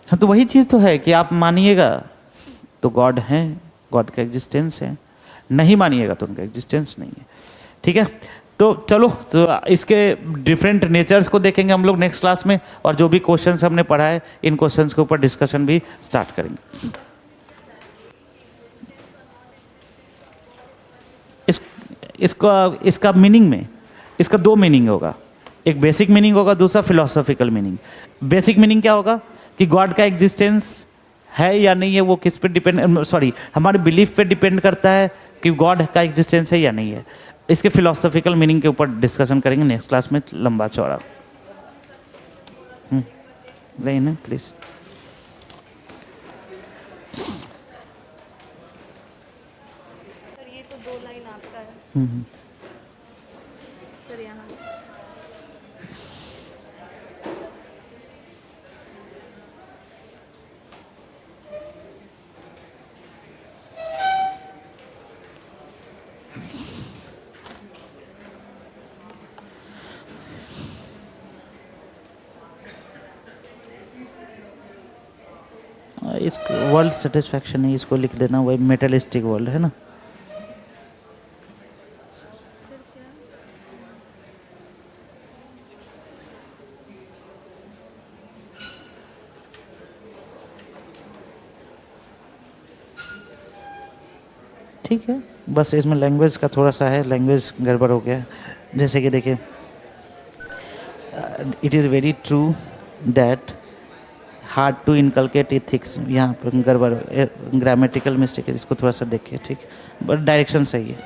हाँ, तो वही चीज़ तो है कि आप मानिएगा तो गॉड है, गॉड का एग्जिस्टेंस है, नहीं मानिएगा तो उनका एग्जिस्टेंस नहीं है। ठीक है, तो चलो, तो इसके डिफरेंट नेचर्स को देखेंगे हम लोग नेक्स्ट क्लास में, और जो भी क्वेश्चंस हमने पढ़ा है इन क्वेश्चंस के ऊपर डिस्कशन भी स्टार्ट करेंगे। इसका मीनिंग में, इसका दो मीनिंग होगा, एक बेसिक मीनिंग होगा, दूसरा फिलोसॉफिकल मीनिंग। बेसिक मीनिंग क्या होगा कि गॉड का एग्जिस्टेंस है या नहीं है, वो किस पे डिपेंड, सॉरी, हमारे बिलीफ पे डिपेंड करता है कि गॉड का एग्जिस्टेंस है या नहीं है। इसके फिलोसॉफिकल मीनिंग के ऊपर डिस्कशन करेंगे नेक्स्ट क्लास में, लंबा चौड़ा। नहीं ना, प्लीज। सर ये तो 2 लाइन आपका है सर यहाँ। इस वर्ल्ड सेटिस्फैक्शन है, इसको लिख देना, वही मेटलिस्टिक वर्ल्ड है ना। सर क्या? ठीक है, बस इसमें लैंग्वेज का थोड़ा सा है, लैंग्वेज गड़बड़ हो गया है। जैसे कि देखिए, it is very true that hard to inculcate ethics, यहाँ पर गड़बड़, ग्रामेटिकल मिस्टेक है, इसको थोड़ा सा देखिए, ठीक, बट डायरेक्शन सही है।